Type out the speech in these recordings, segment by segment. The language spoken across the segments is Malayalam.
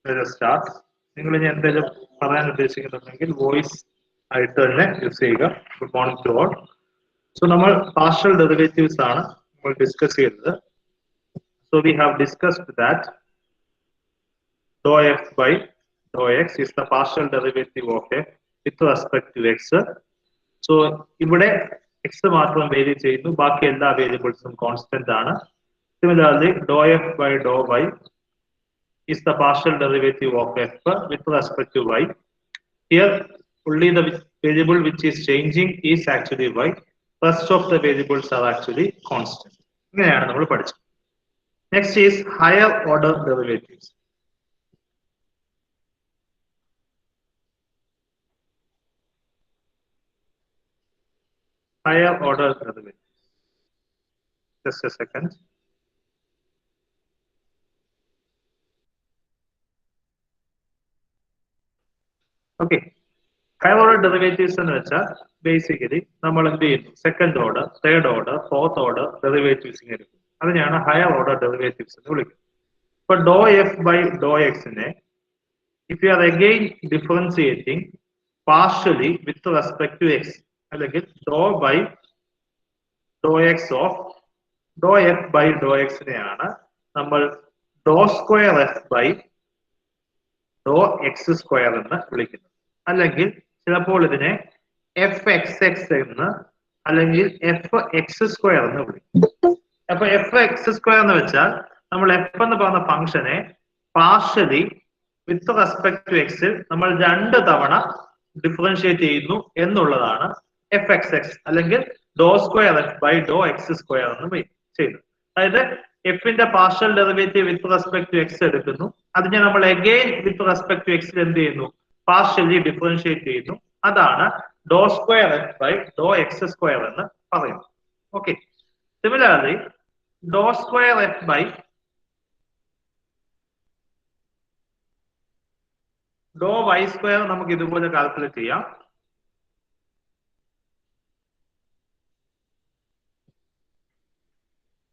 Let us start. നിങ്ങൾ ഇനി എന്തെങ്കിലും പറയാൻ ഉദ്ദേശിക്കുന്നുണ്ടെങ്കിൽ വോയിസ് ആയിട്ട് തന്നെ യൂസ് ചെയ്യുക. Good morning to all. So നമ്മൾ പാർഷ്യൽ ഡെറിവേറ്റീവ്സ് ആണ് നമ്മൾ ഡിസ്കസ് ചെയ്തത്. So we have discussed that dou f by dou x is the partial derivative of f with respect to x. So ഇവിടെ x മാത്രം വേരി ചെയ്യുന്നു, ബാക്കി എല്ലാ വേരിയബിൾസും കോൺസ്റ്റന്റ് ആണ്. Similarly, dou f by dou y is the partial derivative of f with respect to y. Here, only the variable which is changing is actually y. Rest of the variables are actually constant. ഇങ്ങനെയാണ് നമ്മൾ പഠിച്ചത്. Next is higher order derivatives. Higher order derivatives. Just a second. Okay. Higher order derivatives എന്ന് വെച്ചാൽ ബേസിക്കലി നമ്മൾ എന്ത് ചെയ്യുന്നു, second order, third order, fourth order derivatives എടുക്കും. അതിനെയാണ് ഹയർ ഓർഡർ ഡെറിവേറ്റീവ്സ് എന്ന് വിളിക്കുന്നത്. ഇപ്പൊ ഡോ എഫ് ബൈ ഡോ എക്സിനെ if you are again differentiating partially with respect to x, അല്ലെങ്കിൽ doe by Dr X of Dr f by doe എക്സിനെയാണ് നമ്മൾ doe square f by Dr x square എന്ന് വിളിക്കുന്നത്. അല്ലെങ്കിൽ ചിലപ്പോൾ ഇതിനെ എഫ് എക്സ് എക്സ് എന്ന് അല്ലെങ്കിൽ എഫ് എക്സ് സ്ക്വയർ എന്ന് വിളിക്കും. അപ്പൊ എഫ് എക്സ് സ്ക്വയർ എന്ന് വെച്ചാൽ നമ്മൾ എഫ് എന്ന് പറഞ്ഞ ഫംഗ്ഷനെ പാർഷ്യലി വിത്ത് റെസ്പെക്ട് ടു എക്സിൽ നമ്മൾ 2 തവണ ഡിഫറൻഷിയേറ്റ് ചെയ്യുന്നു എന്നുള്ളതാണ് എഫ് എക്സ് എക്സ് അല്ലെങ്കിൽ doe square f by Dr x square എന്ന് ചെയ്യുന്നത്. അതായത് എഫിന്റെ partial derivative with respect to x എടുക്കുന്നു, അതിനെ നമ്മൾ അഗെയിൻ വിത്ത് റെസ്പെക്ട് ടു എക്സിൽ എന്ത് ചെയ്യുന്നു, പാർഷ്യലി ഡിഫറൻഷിയേറ്റ് ചെയ്യുന്നു. അതാണ് doe square f by Dr x square എന്ന് പറയുന്നത്. Okay. Similarly doe square f by Dr y square നമുക്ക് ഇതുപോലെ കാൽക്കുലേറ്റ് ചെയ്യാം.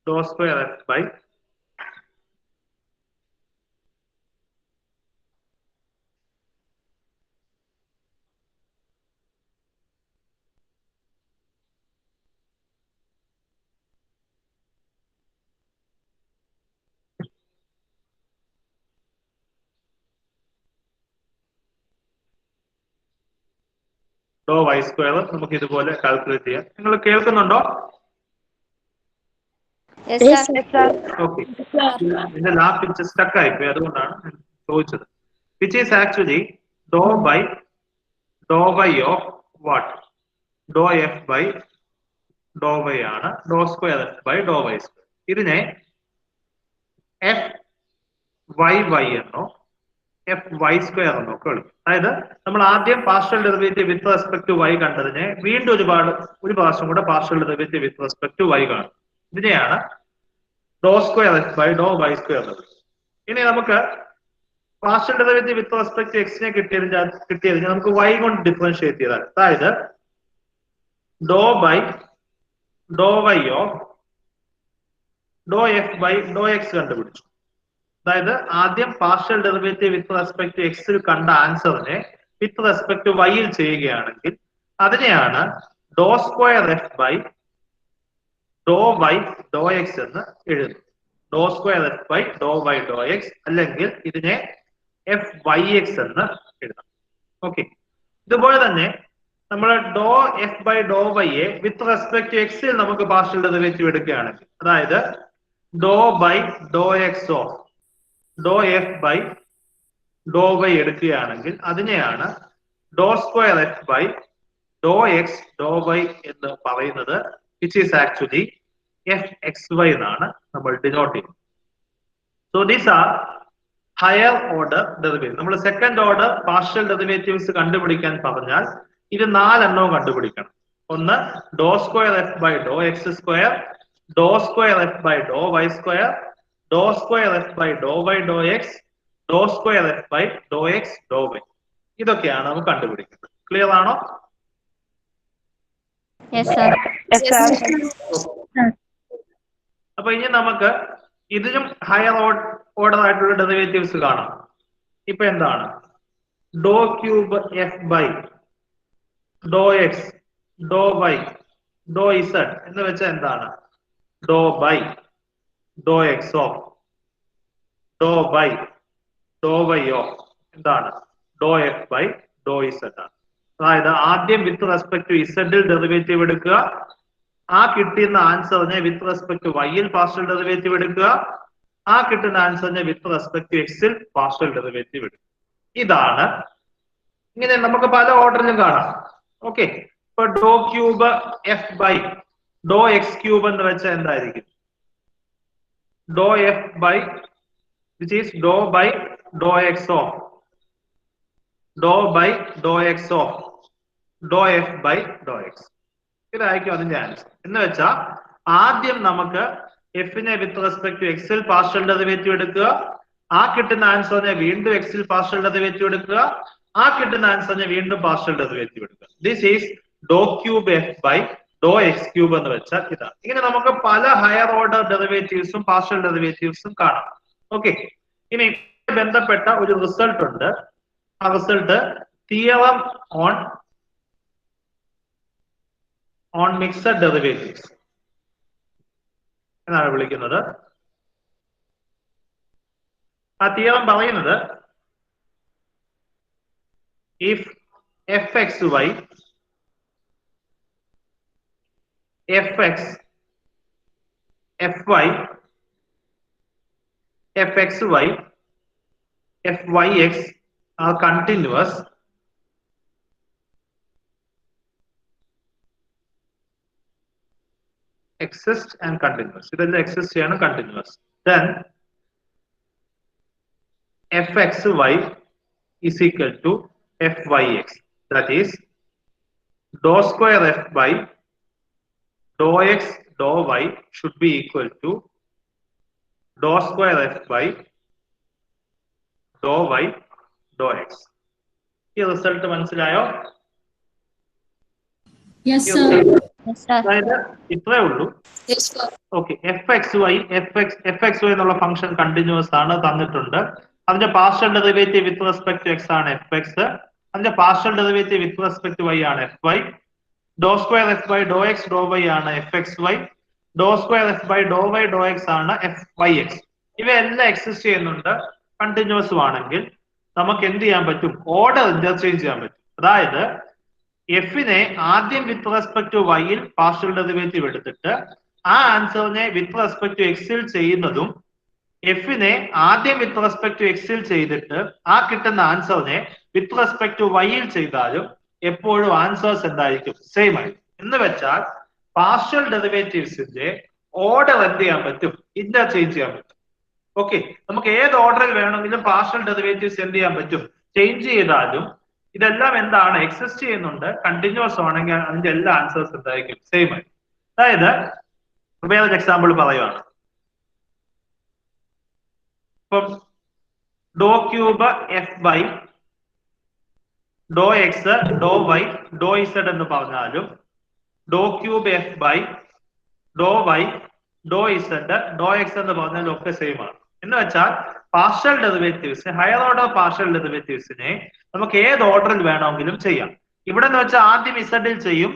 Doe square f by Dr y square നമുക്ക് ഇതുപോലെ കാൽക്കുലേറ്റ് ചെയ്യാം. നിങ്ങൾ കേൾക്കുന്നുണ്ടോ? ഓക്കെ. ഇതിന്റെ ലാസ്റ്റ് സ്റ്റക്ക് ആയിപ്പോയി, അതുകൊണ്ടാണ് ചോദിച്ചത്. Which is actually Dr by Dr y of what, doe f by Dr y ആണ് doe square f by Dr y square. ഇതിനെ എഫ് വൈ വൈ എന്നോ എഫ് വൈ സ്ക്വയർ എന്നോ ഒക്കെ വിളിക്കും. അതായത് നമ്മൾ ആദ്യം partial derivative with respect to y കണ്ടതിനെ വീണ്ടും ഒരു പ്രാവശ്യം കൂടെ partial derivative with respect to y കാണും. ഇതിനെയാണ് doe square f by Dr y square എന്ന് വിളിക്കും. ഇനി നമുക്ക് partial derivative with respect to എക്സിനെ കിട്ടിയതിന് നമുക്ക് വൈ കൊണ്ട് ഡിഫറൻഷിയേറ്റ് ചെയ്താൽ, അതായത് doe by Dr y of Dr f by Dr x കണ്ടുപിടിച്ചു. അതായത് ആദ്യം partial derivative with respect to എക്സിൽ കണ്ട ആൻസറിനെ വിത്ത് റെസ്പെക്ട് ടു വൈയിൽ ചെയ്യുകയാണെങ്കിൽ അതിനെയാണ് doe square f by Dr y Dr x എന്ന് എഴുതുന്നു. Doe square f by Dr y Dr x, അല്ലെങ്കിൽ ഇതിനെ എഫ് വൈ എക്സ് എന്ന് എഴുതാം. ഓക്കെ. ഇതുപോലെ തന്നെ നമ്മൾ ഡോ എഫ് ബൈ ഡോ വൈയെ വിത്ത് റെസ്പെക്ട് ടു എക്സിൽ നമുക്ക് പാർഷ്യൽ ഡെറിവേറ്റീവ് എടുക്കുകയാണെങ്കിൽ, അതായത് doe by Dr X of Dr f by Dr y എടുക്കുകയാണെങ്കിൽ അതിനെയാണ് doe square f by Dr X Dr y എന്ന് പറയുന്നത്. Which is actually f x y എന്നാണ് നമ്മൾ ഡിനോട്ട് ചെയ്യുന്നത്. So these are higher order derivative. നമ്മൾ സെക്കൻഡ് ഓർഡർ പാർഷ്യൽ ഡെറിവേറ്റീവ്സ് കണ്ടുപിടിക്കാൻ പറഞ്ഞാൽ ഇത് 4 എണ്ണവും കണ്ടുപിടിക്കണം. ഒന്ന് doe square f by Dr x square, dou square f by Dr y square, dou square f by Dr y Dr X, dou square f by Dr X Dr y. ഇതൊക്കെയാണ് നമുക്ക് കണ്ടുപിടിക്കുന്നത്. ക്ലിയർ ആണോ? അപ്പൊ ഇനി നമുക്ക് ഇതിലും ഹയർ ഓർഡർ ആയിട്ടുള്ള ഡെറിവേറ്റീവ്സ് കാണാം. ഇപ്പൊ എന്താണ് dou cube f by Dr X Dr y dou z എന്ന് വെച്ചാൽ എന്താണ് dou by Dr X of dou by Dr y of എന്താണ് dou f by dou z ആണ്. അതായത് ആദ്യം വിത്ത് റെസ്പെക്ട് ടു ഇസഡിൽ ഡെറിവേറ്റീവ് എടുക്കുക, ആ കിട്ടുന്ന ആൻസറിനെ വിത്ത് റെസ്പെക്ട് ടു വൈയിൽ പാർഷ്യൽ ഡെറിവേറ്റീവ് എടുക്കുക, ആ കിട്ടുന്ന ആൻസറിനെ വിത്ത് റെസ്പെക്ട് ടു എക്സിൽ പാർഷ്യൽ ഡെറിവേറ്റീവ് എടുക്കുക. ഇതാണ്. ഇങ്ങനെ നമുക്ക് പല ഓർഡറിലും കാണാം. ഓക്കെ, ഇപ്പൊ ഡോ cube f by Dr x cube എന്ന് വെച്ചാൽ എന്തായിരിക്കും dou f by which is Dr by Dr X of dou by Dr X of Dr f by Dr x. ഇതായിരിക്കും അതിന്റെ ആൻസർ. എന്ന് വെച്ചാൽ ആദ്യം നമുക്ക് എഫിനെ വിത്ത് റെസ്പെക്ട് ടു എക്സിൽ പാർഷ്യൽ ഡെറിവേറ്റീവ് എടുക്കുക, ആ കിട്ടുന്ന ആൻസറിനെ വീണ്ടും എക്സിൽ പാർഷ്യൽ ഡെറിവേറ്റീവ് എടുക്കുക, ആ കിട്ടുന്ന ആൻസറിനെ വീണ്ടും പാർഷ്യൽ ഡെറിവേറ്റീവ് എടുക്കുക. This is dou cube f by Dr x cube എന്ന് വെച്ചാൽ ഇതാണ്. ഇങ്ങനെ നമുക്ക് പല ഹയർ ഓർഡർ ഡെറിവേറ്റീവ്സും പാർഷ്യൽ ഡെറിവേറ്റീവ്സും കാണാം. ഓക്കെ, ഇനി ബന്ധപ്പെട്ട ഒരു റിസൾട്ട് ഉണ്ട്. ആ result theorem on mixed derivatives എന്നാണ് വിളിക്കുന്നത്. ആ തിയറം പറയുന്നത് if f x y f x f y f x y f y x are continuous, exist and continuous. ഇതെല്ലാം exist ചെയ്യാണ് continuous. Then fxy is equal to fyx. That is dou square f by dou x dou y should be equal to dou square f by dou y dou x. ഈ റിസൾട്ട് മനസ്സിലായോ? Yes sir. അതായത് ഇത്രേ ഉള്ളൂ. ഓക്കെ, എഫ് എക്സ് വൈ എന്നുള്ള ഫംഗ്ഷൻ കണ്ടിന്യൂസ് ആണ്, തന്നിട്ടുണ്ട്. അതിന്റെ partial derivative with respect to x ആണ് എഫ് എക്സ്, അതിന്റെ partial derivative with respect to y ആണ് f y, dou square f by Dr X Dr y ആണ് f x y, dou square f by Dr y Dr x ആണ് എഫ് വൈ എക്സ്. ഇവയെല്ലാം എക്സിസ്റ്റ് ചെയ്യുന്നുണ്ട്, കണ്ടിന്യൂസും ആണെങ്കിൽ നമുക്ക് എന്ത് ചെയ്യാൻ പറ്റും? ഓർഡർ ഇന്റർചേഞ്ച് ചെയ്യാൻ പറ്റും. അതായത് എഫിനെ ആദ്യം വിത്ത് റെസ്പെക്ട് ടു വൈയിൽ പാർഷ്യൽ ഡെറിവേറ്റീവ് എടുത്തിട്ട് ആ ആൻസറിനെ വിത്ത് റെസ്പെക്ട് ടു എക്സിൽ ചെയ്യുന്നതും, എഫിനെ ആദ്യം വിത്ത് റെസ്പെക്ട് ടു എക്സിൽ ചെയ്തിട്ട് ആ കിട്ടുന്ന ആൻസറിനെ വിത്ത് റെസ്പെക്ട് ടു വൈയിൽ ചെയ്താലും എപ്പോഴും ആൻസേഴ്സ് എന്തായിരിക്കും? സെയിം ആയിരിക്കും. എന്ന് വെച്ചാൽ പാർഷ്യൽ ഡെറിവേറ്റീവ്സിന്റെ ഓർഡർ എന്ത് ചെയ്യാൻ പറ്റും? ഇന്റർചേഞ്ച് ചെയ്യാൻ പറ്റും. ഓക്കെ, നമുക്ക് ഏത് ഓർഡറിൽ വേണമെങ്കിലും പാർഷ്യൽ ഡെറിവേറ്റീവ്സ് എന്ത് ചെയ്യാൻ പറ്റും? ചേഞ്ച് ചെയ്താലും ഇതെല്ലാം എന്താണ്? എക്സിസ്റ്റ് ചെയ്യുന്നുണ്ട്, കണ്ടിന്യൂസ് ആണെങ്കിൽ അതിന്റെ എല്ലാ ആൻസേഴ്സ് എന്തായിരിക്കും? സെയിം ആയിരിക്കും. അതായത് വേറൊരു എക്സാമ്പിൾ പറയുവാണ്. ഇപ്പം dou cube f by Dr X Dr y dou z എന്ന് പറഞ്ഞാലും dou cube f by Dr y dou z dou x എന്ന് പറഞ്ഞാലും ഒക്കെ സെയിം ആണ്. എന്ന് വെച്ചാൽ partial derivatives, higher order partial ഡെറിവേറ്റീവ്സിനെ നമുക്ക് ഏത് ഓർഡറിൽ വേണമെങ്കിലും ചെയ്യാം. ഇവിടെ എന്ന് വെച്ചാൽ ആദ്യം ഇസഡിൽ ചെയ്യും,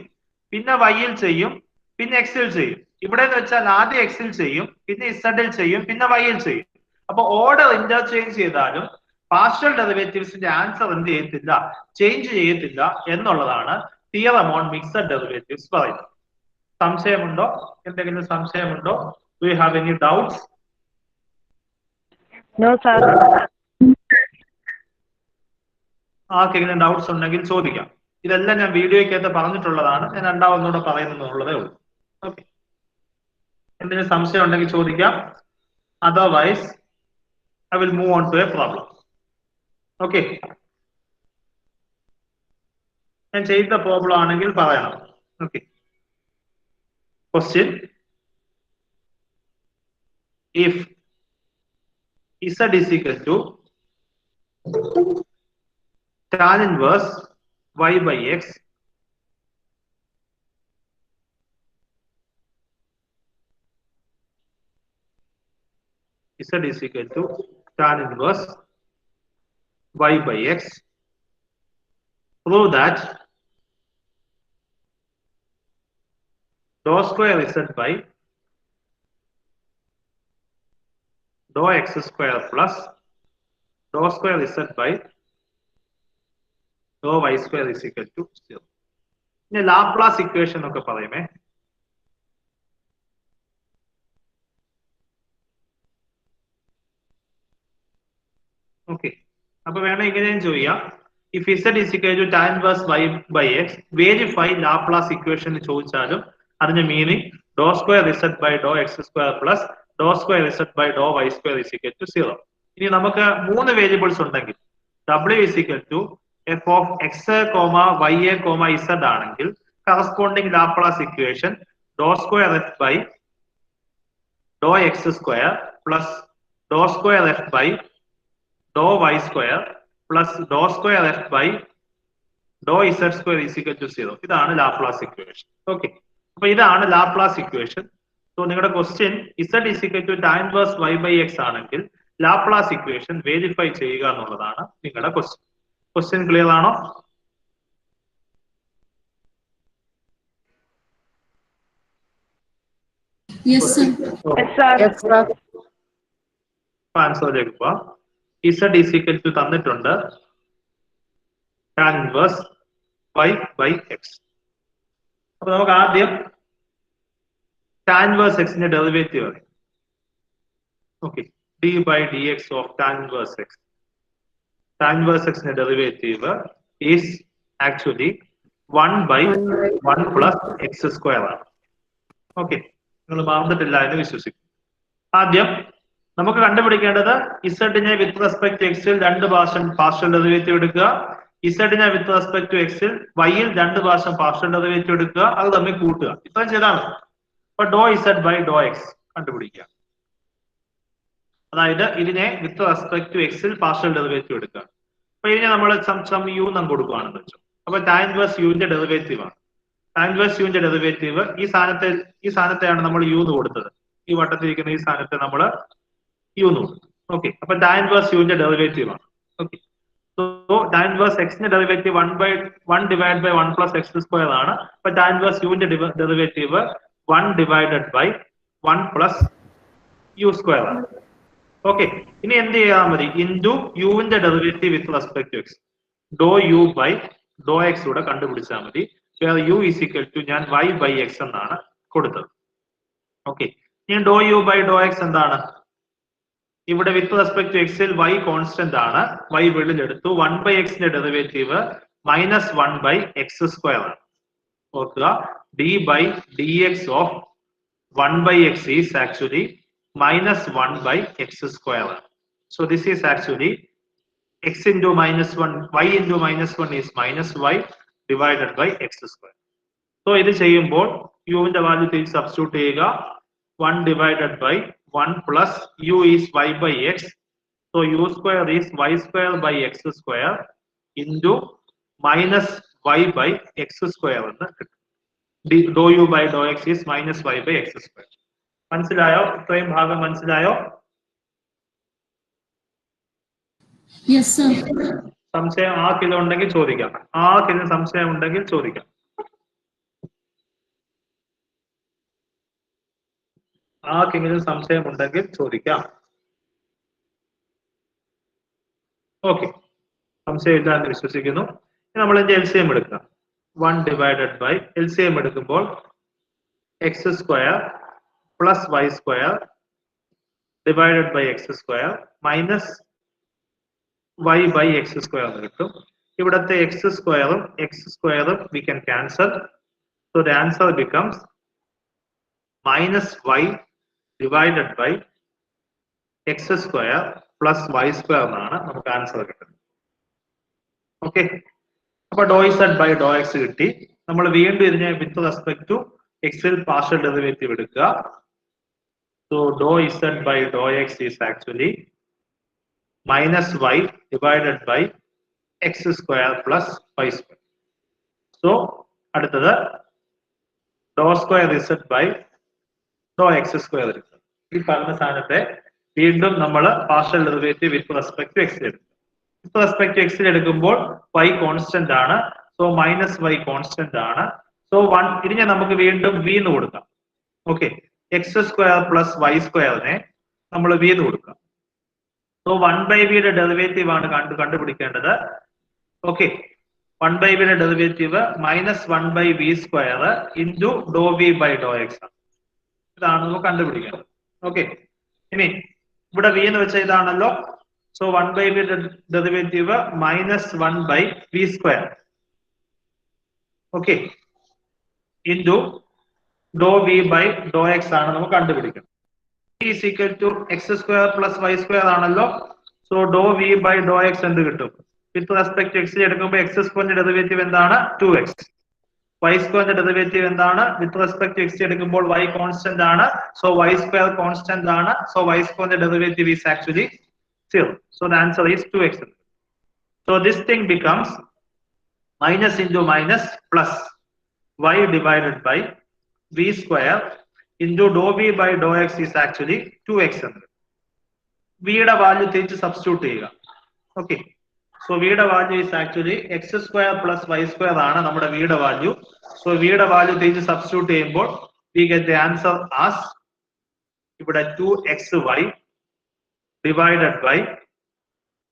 പിന്നെ വൈയിൽ ചെയ്യും, പിന്നെ എക്സിൽ ചെയ്യും. ഇവിടെ എന്ന് വെച്ചാൽ ആദ്യം എക്സിൽ ചെയ്യും, പിന്നെ ഇസഡിൽ ചെയ്യും, പിന്നെ വൈയിൽ ചെയ്യും. അപ്പൊ ഓർഡർ ഇന്റർചേഞ്ച് ചെയ്താലും പാർഷ്യൽ ഡെറിവേറ്റീവ്സിന്റെ ആൻസർ എന്ത് ചെയ്യത്തില്ല? ചേഞ്ച് ചെയ്യത്തില്ല എന്നുള്ളതാണ് തിയറം ഓൺ മിക്സഡ് ഡെറിവേറ്റീവ്സ് പറയുന്നത്. സംശയമുണ്ടോ? എന്തെങ്കിലും സംശയമുണ്ടോ? Do you have any doubts? No sir. ആർക്കെങ്കിലും ഡൗട്ട്സ് ഉണ്ടെങ്കിൽ ചോദിക്കാം. ഇതെല്ലാം ഞാൻ വീഡിയോയ്ക്കകത്ത് പറഞ്ഞിട്ടുള്ളതാണ്, ഞാൻ രണ്ടാമതൊന്നുകൂടെ പറയുന്നുള്ളതേ ഉള്ളൂ. ഓക്കെ, എന്തെങ്കിലും സംശയം ഉണ്ടെങ്കിൽ ചോദിക്കാം. Otherwise I will move on to a problem. Okay, ഞാൻ ചെയ്ത പ്രോബ്ലം ആണെങ്കിൽ പറയണം. Okay, question: if z is equal to tan inverse y by x z is equal to tan inverse y by x. Prove that dou square z by dou x square plus dou square z by dou y square is equal to 0. ഇനി ലാപ്ലാസ് ഇക്വേഷൻ എന്നൊക്കെ പറയുമേ. ഓക്കെ, അപ്പൊ വേണം ഇങ്ങനെയും ചോദിക്കാം. If z is equal to tan inverse y by x, verify Laplace equation ചോദിച്ചാലും അതിന്റെ meaning dou square z by dou x square plus dou square z by dou y square is equal to 0. ഇനി നമുക്ക് 3 വേരിയബിൾസ് ഉണ്ടെങ്കിൽ w is equal to f of x, y, z ആണെങ്കിൽ corresponding Laplace equation dou square f by dou x square plus dou square f by dou y square plus dou square f by dou z square is equal to 0. ഇതാണ് ലാപ്ലാസ് ഇക്വേഷൻ. ഓക്കെ, അപ്പൊ ഇതാണ് ലാപ്ലാസ് ഇക്വേഷൻ. സോ നിങ്ങളുടെ question z is equal to tan inverse y by x ആണെങ്കിൽ ലാപ്ലാസ് ഇക്വേഷൻ വെരിഫൈ ചെയ്യുക എന്നുള്ളതാണ് നിങ്ങളുടെ ക്വസ്റ്റ്യൻ. ക്വസ്റ്റ്യൻ ക്ലിയർ ആണോ? Yes, sir. Yes, sir. ആൻസറിലേക്ക് പോവാം. z is equal to തന്നിട്ടുണ്ട് tan inverse y by x. അപ്പൊ നമുക്ക് ആദ്യം tan inverse x ന്റെ ഡെറിവേറ്റീവ് അറിയാം. Okay, d by dx of tan inverse x. Tan inverse x ന്റെ derivative is actually 1 by 1 plus x square ആണ്. ഓക്കെ, നിങ്ങൾ മറന്നിട്ടില്ല എന്ന് വിശ്വസിക്കും. ആദ്യം നമുക്ക് കണ്ടുപിടിക്കേണ്ടത് ഇസഡിനെ വിത്ത് റെസ്പെക്ട് എക്സിൽ 2 പ്രാവശ്യം പാർഷ്യൽ ഡെറിവേറ്റീവ് എടുക്കുക, ഇസഡിനെ വിത്ത് റെസ്പെക്ട് എക്സിൽ വൈയിൽ 2 പ്രാവശ്യം പാർഷ്യൽ ഡെറിവേറ്റീവ് എടുക്കുക, അത് തമ്മിൽ കൂട്ടുക. ഇത്രയും ചെയ്താണ്. അപ്പൊ dou z by Dr X കണ്ടുപിടിക്കുക. അതായത് ഇതിനെ വിത്ത് റെസ്പെക്ട് ടു എക്സിൽ പാർഷ്യൽ ഡെറിവേറ്റീവ് എടുക്കുക. അപ്പൊ ഇതിനെ നമ്മൾ സം യു നം കൊടുക്കുകയാണെന്ന് വെച്ചു. അപ്പൊ tan ഇൻവേഴ്സ് യുവിന്റെ ഡെറിവേറ്റീവ് ആണ്. tan ഇൻവേഴ്സ് യുവിന്റെ ഡെറിവേറ്റീവ് ഈ സ്ഥാനത്തെയാണ് നമ്മൾ യു എന്ന് കൊടുത്തത്. ഈ വട്ടത്തിരിക്കുന്ന ഈ സ്ഥാനത്തെ നമ്മൾ യു എന്ന് കൊടുത്തു. ഓക്കെ, അപ്പൊ tan ഇൻവേഴ്സ് യുവിന്റെ ഡെറിവേറ്റീവ് ആണ്. ഓക്കെ, സോ tan ഇൻവേഴ്സ് എക്സിന്റെ derivative 1 divide by 1 plus x square ആണ്. അപ്പൊ tan ഇൻവേഴ്സ് യുവിന്റെ derivative 1 divided by 1 plus u square ആണ്. ഓക്കെ, ഇനി എന്ത് ചെയ്യാൻ മതി? ഇൻറ്റു യുവിന്റെ derivative with respect to x, dou U by Dr x കൂടെ കണ്ടുപിടിച്ചാൽ മതി. യു ഈസ് ഈക്വൽ ടു ഞാൻ y ബൈ എക്സ് എന്നാണ് കൊടുത്തത്. ഓക്കെ, ഇനി dou U by Dr x എന്താണ്? ഇവിടെ വിത്ത് റെസ്പെക്ട് ടു എക്സിൽ y കോൺസ്റ്റന്റ് ആണ്, y വെളിയിലെടുത്തു. 1 ബൈ എക്സിന്റെ derivative minus 1 by x square ആണ്. ഓർക്കുക, d by d x of 1 by x is actually minus 1 by x square. So this is actually x into minus 1, y into minus 1 is minus y divided by x square. So ഇത് ചെയ്യുമ്പോൾ u ന്റെ വാല്യൂ തിരിച്ച് സബ്സ്റ്റിറ്റ്യൂട്ട് ചെയ്യുക. 1 divided by 1 plus u is y by x. So u square is y square by x square into minus y by x square എന്ന് കിട്ടും. Dou U by Dr x is minus y by x square. മനസ്സിലായോ? ഇത്രയും ഭാഗം മനസ്സിലായോ? Yes, sir. സംശയം ആർക്കിത് ഉണ്ടെങ്കിൽ ചോദിക്കാം. ആർക്കിത് സംശയം ഉണ്ടെങ്കിൽ ചോദിക്കാം. ആർക്കെങ്കിലും സംശയം ഉണ്ടെങ്കിൽ ചോദിക്കാം. ഓക്കെ, സംശയമില്ല എന്ന് വിശ്വസിക്കുന്നു. നമ്മൾ ഇതിന്റെ എൽസിഎം എടുക്കാം. 1 divided by LCM എടുക്കുമ്പോൾ x square plus y square divided by x square minus y by x square എന്ന് കിട്ടും. ഇവിടത്തെ x squareും we can cancel. So the answer becomes minus y divided by x square plus y square എന്നാണ് നമുക്ക് ആൻസർ കിട്ടുന്നത്. ഓക്കെ, അപ്പൊ dou z by Dr x കിട്ടി. നമ്മൾ വീണ്ടും ഇതിനെ വിത്ത് റെസ്പെക്ട് ടു എക്സിൽ പാർഷ്യൽ ഡെറിവേറ്റീവ് എടുക്കുക. So dou z by Dr x is actually minus y divided by x square plus y square. So അടുത്തത് ഡോ square z by Dr x square എടുക്കുക. ഈ പറഞ്ഞ സാധനത്തെ വീണ്ടും നമ്മൾ partial derivative with respect to എക്സിൽ എടുക്കുക. വിത്ത് റെസ്പെക്ട് ടു എക്സിൽ എടുക്കുമ്പോൾ y കോൺസ്റ്റന്റ് ആണ്. സോ മൈനസ് y കോൺസ്റ്റന്റ് ആണ്. സോ 1 ഇതിനെ നമുക്ക് വീണ്ടും v എന്ന് കൊടുക്കാം. Okay, x square plus y സ്ക്വയറിനെ നമ്മൾ v എന്ന് കൊടുക്കാം. സോ 1/v യുടെ ഡെറിവേറ്റീവ് ആണ് കണ്ടുപിടിക്കേണ്ടത്. ഓക്കെ, 1/v യുടെ derivative minus 1/v square into dou v by Dr x ആണ്. ഇതാണ് നമുക്ക് കണ്ടുപിടിക്കേണ്ടത്. ഓക്കെ, ഇനി ഇവിടെ v എന്ന് വെച്ചാൽ ഇതാണല്ലോ. സോ 1/v യുടെ derivative minus 1/v square. Okay, into dou v by Dr x ആണ് നമുക്ക് കണ്ടുപിടിക്കുന്നത്. is equal to x square plus y square ആണല്ലോ. So dou v by Dr x എന്ത് കിട്ടും? വിത്ത് റെസ്പെക്ട് ടു എക്സ് എടുക്കുമ്പോൾ എക്സ് സ്ക്വയറിന്റെ ഡെറിവേറ്റീവ് എന്താണ്? 2x. y സ്ക്വയറിന്റെ ഡെറിവേറ്റീവ് എന്താണ്? വിത്ത് റെസ്പെക്ട് ടു എക്സ് എടുക്കുമ്പോൾ y കോൺസ്റ്റന്റ് ആണ്. സോ y സ്ക്വയർ കോൺസ്റ്റന്റ് ആണ്. സോ y സ്ക്വയറിന്റെ derivative is actually 0. So the answer is 2x. So this thing becomes minus into minus plus y divided by v square into dou v by dou x is actually 2x. v യുടെ വാല്യൂ തിരിച്ച് സബ്സ്റ്റിറ്റ്യൂട്ട് ചെയ്യുക. ഓക്കെ, സോ v യുടെ value is actually x square plus y square ആണ് നമ്മുടെ v യുടെ വാല്യൂ. സോ v യുടെ വാല്യൂ തിരിച്ച് സബ്സ്റ്റിറ്റ്യൂട്ട് ചെയ്യുമ്പോൾ we get the answer as ഇവിടെ 2xy divided by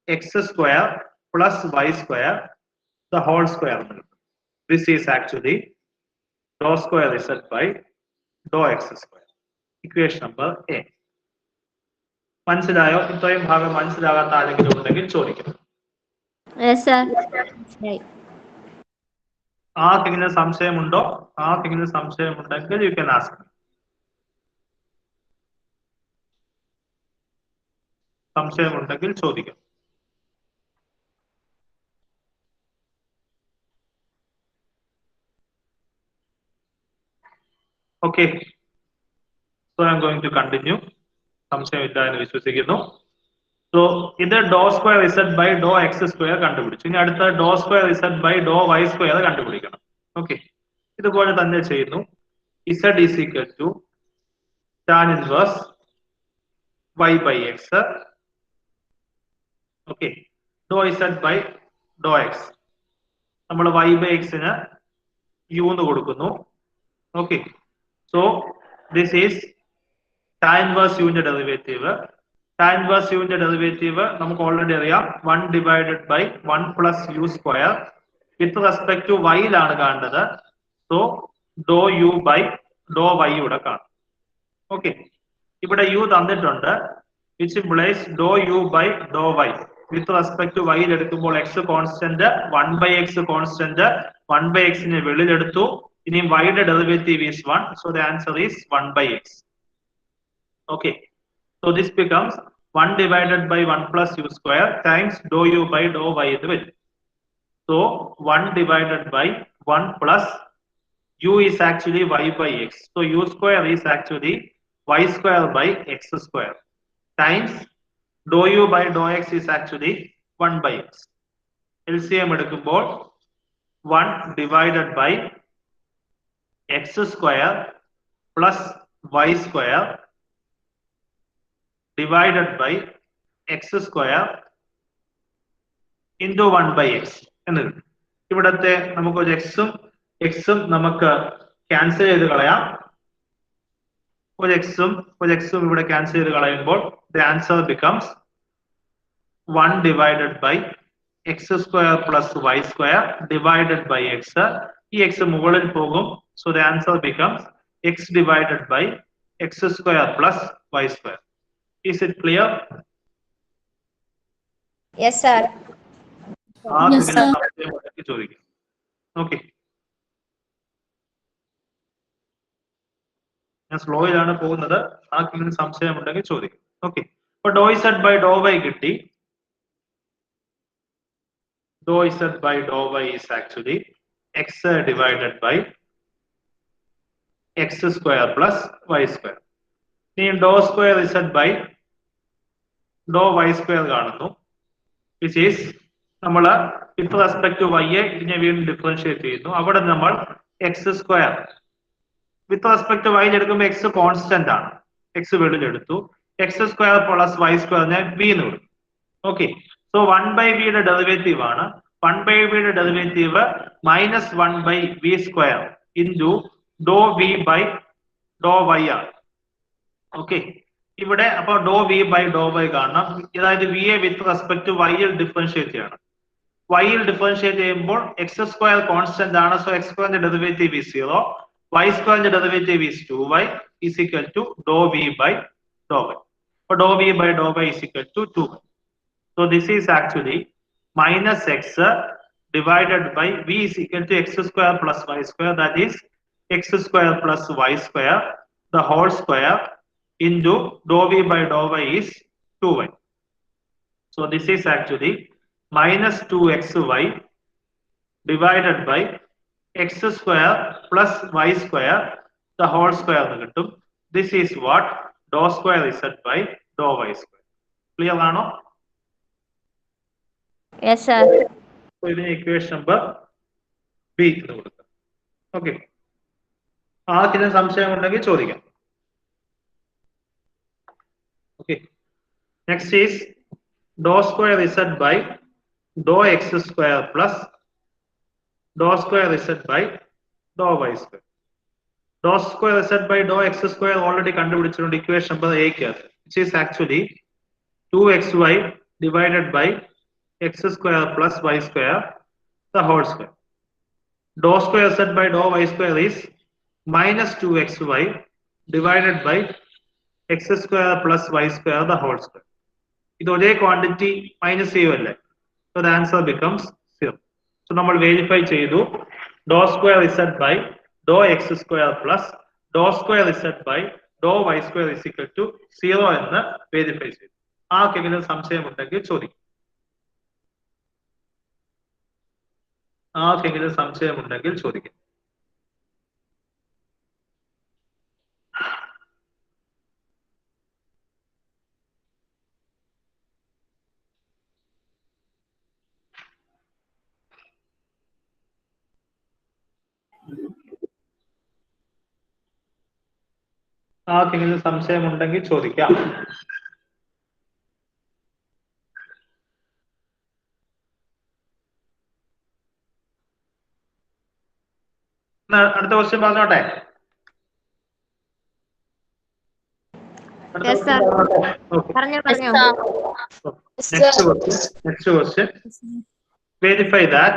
x square plus y square the whole square. This is actually dou square z by dou x square. Equation number A. മനസ്സിലായോ? ഇത്രയും ഭാഗം മനസ്സിലാകാത്ത ആരെങ്കിലും ഉണ്ടെങ്കിൽ ചോദിക്കണം. ആർക്കെങ്കിലും സംശയമുണ്ടോ? ആർക്കെങ്കിലും സംശയമുണ്ടെങ്കിൽ യു കൻ ആസ്ക്. സംശയമുണ്ടെങ്കിൽ ചോദിക്കാം. Okay, so I'm going to continue. സംശയമില്ല എന്ന് വിശ്വസിക്കുന്നു. സോ ഇത് dou square z by Dr x square കണ്ടുപിടിച്ചു. ഇനി അടുത്ത dou square z by Dr y square കണ്ടുപിടിക്കണം. ഓക്കെ, ഇതുപോലെ തന്നെ ചെയ്യുന്നു. Z is equal to tan inverse y by x. Okay, dou z by Dr x നമ്മൾ y by x ന് u എന്ന് കൊടുക്കുന്നു. Okay, so this is tan inverse u ന്റെ ഡെറിവേറ്റീവ്. tan inverse u ന്റെ ഡെറിവേറ്റീവ് നമുക്ക് ഓൾറെഡി അറിയാം, 1 divided by 1 plus u square. With respect to y ലാണ് കാണേണ്ടത്. So dou u by dou y ഇവിടെ കാണും. ഓക്കെ, ഇവിടെ u തന്നിട്ടുണ്ട്, which implies dou u by dou y. With respect to y എടുക്കുമ്പോൾ x constant, 1/x constant, 1/x നെ വെളിയിലെടുത്തു. ഇനി y യുടെ derivative is 1. So the answer is 1/x. Okay, so this becomes 1 divided by 1 plus u square times dou u by dou y എന്ന് വരും. So 1 divided by 1 plus u is actually y by x. So u square is actually y square by x square times dou u by dou x is actually 1/x. LCM എടുക്കുമ്പോൾ 1 divided by x square plus y square divided by x square into 1/x എന്ന് കിട്ടും. ഇവിടത്തെ നമുക്ക് ഒരു എക്സും നമുക്ക് ക്യാൻസൽ ചെയ്ത് കളയാം. ഒരു എക്സും ഇവിടെ ക്യാൻസൽ ചെയ്ത് കളയുമ്പോൾ the answer becomes 1 divided by x square plus y square divided by x. ഈ x മുകളിൽ പോകും. So the answer becomes x divided by x square plus y square. Is it clear? Yes, sir. Yes, sir. Okay. ഞാൻ സ്ലോയിലാണ് പോകുന്നത്. ആർക്കെങ്കിലും സംശയം ഉണ്ടെങ്കിൽ ചോദിക്കും. ഓക്കെ, അപ്പൊ dou z by Dr y കിട്ടി. Dou z by Dr y is actually x divided by x square plus y square. ഇനി dou square z by Dr y square കാണുന്നു. വിച്ച് ഈസ് നമ്മൾ വിത്ത് റെസ്പെക്ട് ടു വൈ ഇതിനെ വീണ്ടും ഡിഫറൻഷിയേറ്റ് ചെയ്യുന്നു. അവിടെ നമ്മൾ x square with respect to y എടുക്കുമ്പോൾ എക്സ് കോൺസ്റ്റന്റ് ആണ്, എക്സ് വെളിയിലെടുത്തു. എക്സ് സ്ക്വയർ പ്ലസ് വൈ സ്ക്വയറിനെ വി എന്ന് കൊടുക്കും. ഓക്കെ, So 1 by v യുടെ ഡെറിവേറ്റീവ് ആണ് 1 by v യുടെ ഡെറിവേറ്റീവ് മൈനസ് 1 by v സ്ക്വയർ into dou v by Dr y ആണ്. ഓക്കെ, ഇവിടെ അപ്പൊ dou v by Dr y കാണണം. അതായത് വി എ വിത്ത് റെസ്പെക്ട് ടു വൈ ൽ ഡിഫറൻഷിയേറ്റ് ചെയ്യണം. y ൽ ഡിഫറൻഷിയേറ്റ് ചെയ്യുമ്പോൾ എക്സ് സ്ക്വയർ കോൺസ്റ്റന്റ് ആണ്. സോ എക്സ് സ്ക്വയറിന്റെ ഡെറിവേറ്റീവ് ഈസ് 0, y സ്ക്വയറിന്റെ derivative is 2y is equal to dou v by Dr y. അപ്പൊ dou v by Dr y is equal to 2y. So this is actually minus x divided by v is equal to x square plus y square, that is x square plus y square the whole square into dou v by dou y is 2y. So this is actually minus 2xy divided by x square plus y square the whole square. This is what dou square z by dou y square. Clear ano? Yes, sir. So this is equation number B. Okay. ആർക്കെങ്കിലും സംശയം ഉണ്ടെങ്കിൽ ചോദിക്കാം. Okay. Next is dou square z by dou x square plus dou square z by dou y square. Dou square z by dou x square already കണ്ടുപിടിച്ചിട്ടുണ്ട് equation number A ക്കകത്ത്, which is actually 2xy divided by x square plus y square the whole square. Dou square z by dou y square is minus 2xy divided by x square plus y square the whole square. ഇത് ഒരേ ക്വാണ്ടിറ്റി മൈനസ് ചെയ്യുമല്ലേ, so the answer becomes 0. So നമ്മൾ വെരിഫൈ ചെയ്തു dou square z by dou x square plus dou square z by dou y square is equal to 0 എന്ന് വെരിഫൈ ചെയ്തു. ആർക്കെങ്കിലും സംശയം ഉണ്ടെങ്കിൽ ചോദിക്കും. ആർക്കെങ്കിലും സംശയമുണ്ടെങ്കിൽ ചോദിക്കും. ആർക്കെങ്കിലും സംശയമുണ്ടെങ്കിൽ ചോദിക്കാം. അടുത്ത ക്വസ്റ്റ്യൻ പറഞ്ഞോട്ടെ. Yes, sir. പറഞ്ഞോ. Next question. Verify that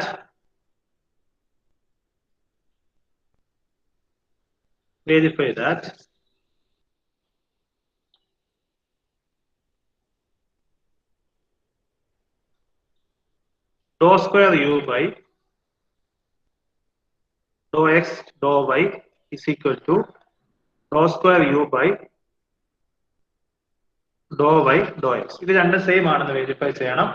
dou square u by dou x dou y is equal to dou square u by dou y dou x. ഇത് രണ്ടും സെയിം ആണെന്ന് വെരിഫൈ ചെയ്യണം.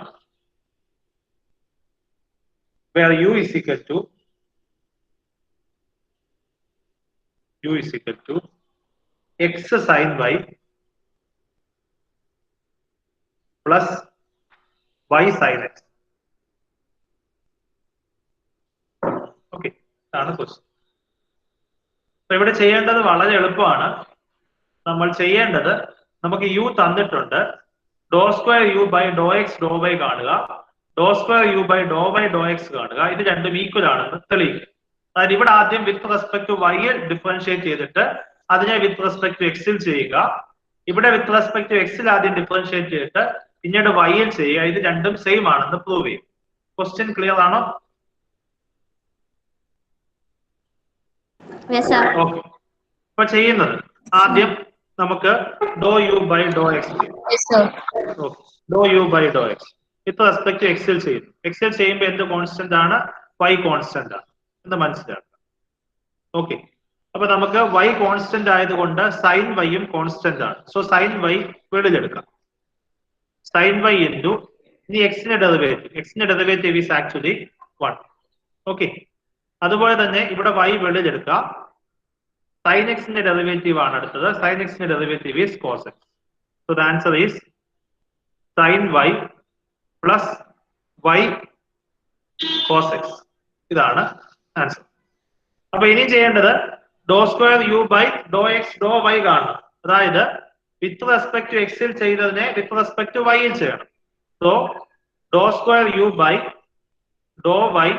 Where u is equal to x sin y plus y sin x. Okay, ഇതാണ് ക്വസ്റ്റ്യൻ. അപ്പൊ ഇവിടെ ചെയ്യേണ്ടത് വളരെ എളുപ്പമാണ്. നമ്മൾ ചെയ്യേണ്ടത്, നമുക്ക് u തന്നിട്ടുണ്ട്, dou square U by Dr X Dr y കാണുക, dou square U by Dr y Dr x കാണുക. ഇത് രണ്ടും ഈക്വൽ ആണെന്ന് തെളിയിക്കുക. അതായത് ഇവിടെ ആദ്യം with respect to y differentiate ചെയ്തിട്ട് അതിനെ വിത്ത് റെസ്പെക്ട് ടു എക്സിൽ ചെയ്യുക. ഇവിടെ വിത്ത് റെസ്പെക്ട് ടു എക്സിൽ ആദ്യം ഡിഫറൻഷിയേറ്റ് ചെയ്തിട്ട് പിന്നീട് y ചെയ്യുക. ഇത് രണ്ടും സെയിം ആണെന്ന് പ്രൂവ് ചെയ്യും. ക്വസ്റ്റ്യൻ ക്ലിയർ ആണോ? ഓക്കെ. അപ്പൊ ചെയ്യുന്നത് ആദ്യം നമുക്ക് dou U by Dr x ചെയ്യും. Dou U by Dr x with respect to എക്സിൽ ചെയ്യുന്നു. എക്സിൽ ചെയ്യുമ്പോൾ എന്ത് കോൺസ്റ്റന്റ് ആണ്? y കോൺസ്റ്റന്റ് ആണ് എന്ന് മനസ്സിലാക്കുക. ഓക്കെ, അപ്പൊ നമുക്ക് y കോൺസ്റ്റന്റ് ആയതുകൊണ്ട് സൈൻ വൈയും കോൺസ്റ്റന്റ് ആണ്. സോ സൈൻ വൈ വെളിയിലെടുക്കാം. സൈൻ വൈ ഇൻറ്റു ഇനി എക്സിന്റെ ഡെറിവേറ്റീവ് ഈസ് ആക്ച്വലി 1. ഓക്കെ, അതുപോലെ തന്നെ ഇവിടെ y വെളിയിലെടുക്കാം. സൈൻ എക്സിന്റെ ഡെറിവേറ്റീവ് ആണ് അടുത്തത്. സൈൻ എക്സിന്റെ derivative is cos x. So the answer is sine y plus y cos x. ഇതാണ് ആൻസർ. അപ്പൊ ഇനി ചെയ്യേണ്ടത് dou square U by Dr X Dr y കാണണം. അതായത് വിത്ത് റെസ്പെക്ട് ടു എക്സിൽ ചെയ്തതിനെ വിത്ത് റെസ്പെക്ട് ടു വൈയിൽ ചെയ്യണം. So dou square u by dou y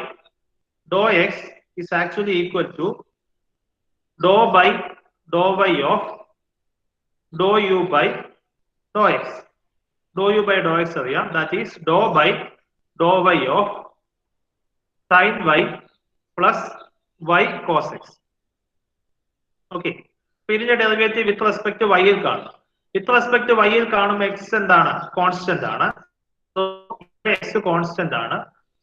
dou x is actually equal to dou by dou y of dou u by dou x. Dou u by dou x അറിയാം. That is dou by dou y of sin y plus y cos x. Okay. ഇതിന്റെ derivative with respect to y ൽ കാണണം. വിത്ത് റെസ്പെക്ട് ടു y ൽ കാണുമ്പോൾ x എന്താണ്? കോൺസ്റ്റന്റ് ആണ്. സോ x കോൺസ്റ്റന്റ് ആണ്.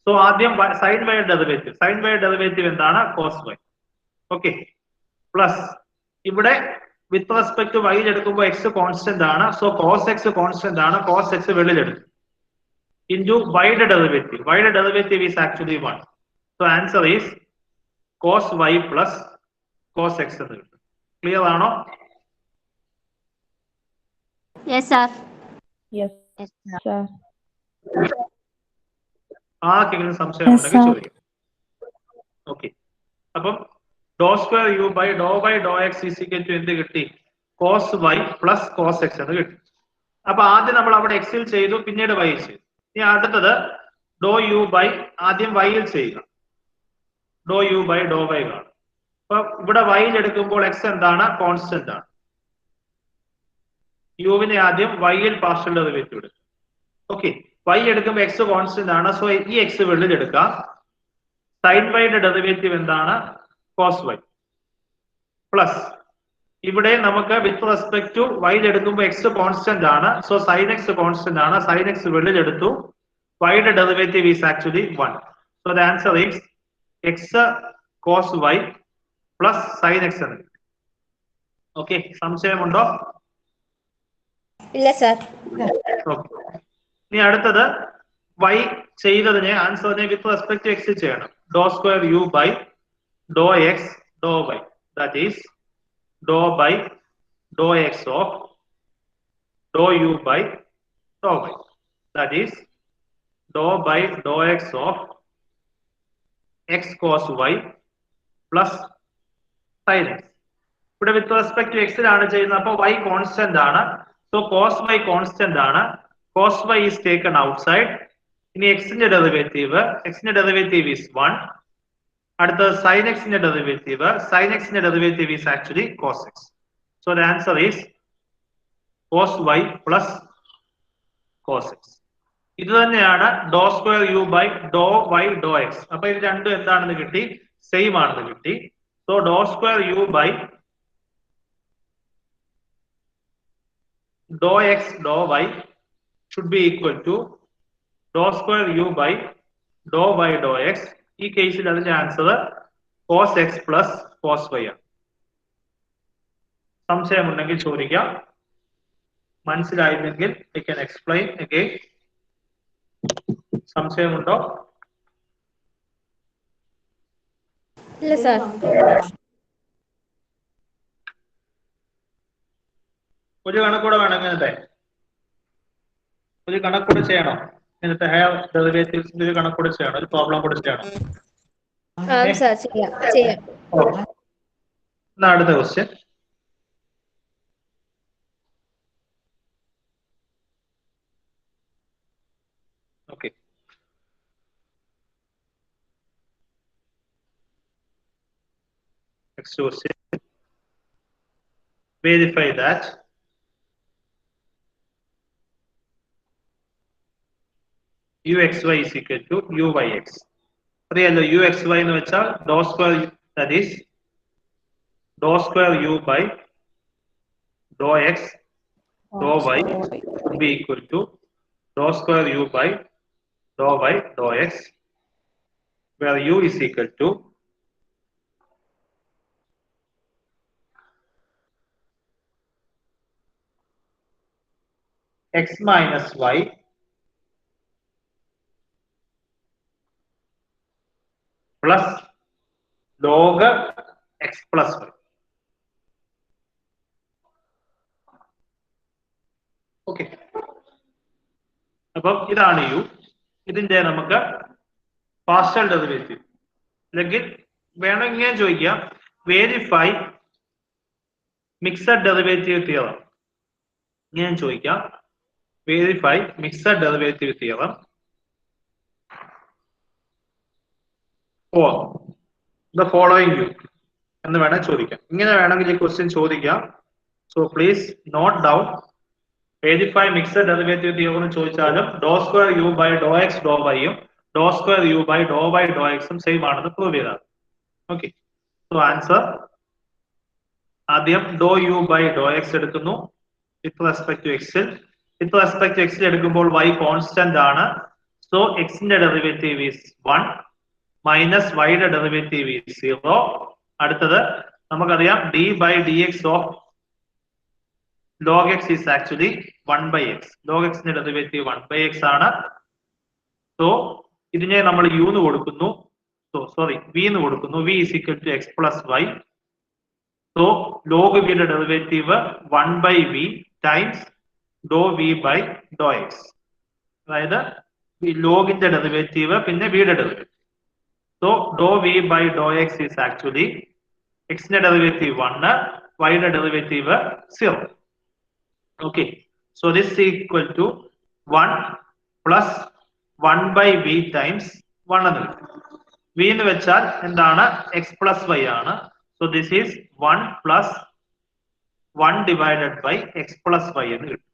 സോ ആദ്യം sin y derivative. sin y derivative എന്താണ്? cos y. ഓക്കെ. പ്ലസ് ഇവിടെ വിത്ത് റെസ്പെക്ട് ടു y എടുക്കുമ്പോൾ x കോൺസ്റ്റന്റ് ആണ്. സോ cos x കോൺസ്റ്റന്റ് ആണ്. cos x വെളിയിലെടുക്കും. Into y derivative. Y derivative is actually 1. So answer is cos y plus cos x. Clear ആണോ? Yes, sir. Yes, sir. ആർക്കെങ്കിലും സംശയം ഉണ്ടെങ്കിൽ ചോദിക്കാം. ഓക്കെ. അപ്പം dou square U by Dr by Dr x is equal to എന്ത് കിട്ടി? Cos y plus cos x എന്ന് കിട്ടി. അപ്പൊ ആദ്യം നമ്മൾ അവിടെ എക്സിൽ ചെയ്തു, പിന്നീട് വൈ ചെയ്തു. ഇനി അടുത്തത് ഡോ യു ബൈ ആദ്യം വൈയിൽ ചെയ്യുക. Dou U by Dr Y കാണും. അപ്പൊ ഇവിടെ വൈയിൽ എടുക്കുമ്പോൾ എക്സ് എന്താണ്? കോൺസ്റ്റന്റ് ആണ്. യുവിനെ ആദ്യം വൈയിൽ പാർഷ്യൽ ഡെറിവേറ്റീവ് എടുക്കും. ഓക്കെ. വൈ എടുക്കുമ്പോൾ എക്സ് കോൺസ്റ്റന്റ് ആണ്. സോ ഈ എക്സ് വെളിയിൽ എടുക്കാം. സൈൻ വൈയുടെ ഡെറിവേറ്റീവ് എന്താണ്? കോസ് വൈ പ്ലസ് ഇവിടെ നമുക്ക് വിത്ത് റെസ്പെക്ട് ടു വൈയിൽ എടുക്കുമ്പോൾ എക്സ് കോൺസ്റ്റന്റ് ആണ്. സോ സൈൻ എക്സ് കോൺസ്റ്റന്റ് ആണ്. സൈൻ എക്സ് വെളിയിൽ എടുത്തു. വൈയുടെ derivative is actually 1. So the answer is x cos y plus sine x എന്ന്. ഓക്കെ. സംശയമുണ്ടോ? ഇല്ല സർ. ഓക്കെ. ഇനി അടുത്തത് y ചെയ്തതിനെ ആൻസറിനെ വിത്ത് റെസ്പെക്ട് ടു എക്സ് ചെയ്യണം. Dou square U by Dr X Dr Y. That is Dr by Dr X of Dr U by Dr Y. That is Dr by Dr X of x cos y plus sine x. ഇവിടെ വിത്ത് റെസ്പെക്ട് ടു എക്സിലാണ് ചെയ്യുന്നത്. അപ്പോൾ y കോൺസ്റ്റന്റ് ആണ്. സോ കോസ് വൈ കോൺസ്റ്റന്റ് ആണ്. Cos y is taken outside. ഇനി എക്സിന്റെ ഡെറിവേറ്റീവ് ഈസ് 1. അടുത്ത സൈൻ എക്സിന്റെ derivative is actually cos x. So the answer is cos y plus cos x. ഇത് തന്നെയാണ് dou square U by Dr y Dr x. അപ്പൊ ഇത് രണ്ടും എന്താണെന്ന് കിട്ടി? സെയിം ആണെന്ന് കിട്ടി. So dou square U by Dr X Dr y should be equal to dou square u by dou y dou x. ഈ കേസിൽ അതിന്റെ answer cos x plus cos y ആണ്. സംശയമുണ്ടെങ്കിൽ ചോദിക്കാം. മനസ്സിലായില്ലെങ്കിൽ I can explain again. സംശയമുണ്ടോ? ഇല്ല സർ. ഒരു കണക്കൂടെ വേണം ഇങ്ങനത്തെ. ഒരു കണക്കൂടെ ചെയ്യണം. ഇങ്ങനത്തെ ഹയർ ഡെറിവേറ്റീവ്സിന്റെ ഒരു കണക്കൂടെ ചെയ്യണം. ഒരു പ്രോബ്ലം കൂടെ ചെയ്യണം. സർ ചെയ്യാം. അടുത്ത question. Okay. Next question. Verify that uxy is equal to uyx. അറിയാലോ uxy എന്ന് വെച്ചാൽ dou square, that is dou square u by Dr X Dr y would be equal to dou square u by Dr y Dr x, where u is equal to x minus y plus log x plus y. Okay. അപ്പം ഇതാണ് യു. ഇതിന്റെ നമുക്ക് പാർഷ്യൽ ഡെറിവേറ്റീവ് അല്ലെങ്കിൽ വേണം ഇങ്ങനെ ചോദിക്കാം, വേരിഫൈ മിക്സഡ് ഡെറിവേറ്റീവ് തിയറം. ഇങ്ങനെ ചോദിക്കാം, verify mixed derivative theorem or the following u എന്ന് വേണം ചോദിക്കാം. ഇങ്ങനെ വേണമെങ്കിൽ ഈ ക്വസ്റ്റ്യൻ ചോദിക്കാം. So please note down. എയ്ഡിഫൈ മിക്സഡ് ഡെറിവേറ്റീവ് തിയറം ചോദിച്ചാലും dou square U by Dr X dou വൈയും dou square U by Dr y dou എക്സും സെയിം ആണെന്ന് പ്രൂവ് ചെയ്താണ്. ഓക്കെ, സോ ആൻസർ ആദ്യം dou U by Dr x എടുക്കുന്നു വിത്ത് റെസ്പെക്ട് ടു എക്സിൽ. വിത്ത് റെസ്പെക്ട് ടു എക്സിൽ എടുക്കുമ്പോൾ y കോൺസ്റ്റന്റ് ആണ്. സോ എക്സിന്റെ ഡെറിവേറ്റീവ് ഈസ് 1 മൈനസ് വൈയുടെ ഡെറിവേറ്റീവ് ഈസ് 0. അടുത്തത് നമുക്കറിയാം d by d x of log x is actually 1 by x. log x ന്റെ ഡെറിവേറ്റീവ് 1 by x ആണ്. സോ ഇതിനെ നമ്മൾ u എന്ന് കൊടുക്കുന്നു. v എന്ന് കൊടുക്കുന്നു. v is equal to x plus y. So log v യുടെ derivative 1 by v times dou v by dou x. അതായത് log ന്റെ ഡെറിവേറ്റീവ് പിന്നെ v യുടെ derivative. So dou v by dou x is actually x ന്റെ ഡെറിവേറ്റീവ് 1, y യുടെ derivative 0. Okay, so this is equal to 1 plus 1 by v times 1 എന്ന് കിട്ടും. v എന്ന് വെച്ചാൽ എന്താണ്? x plus y ആണ്. So this is 1 plus 1 divided by x plus y എന്ന് കിട്ടും.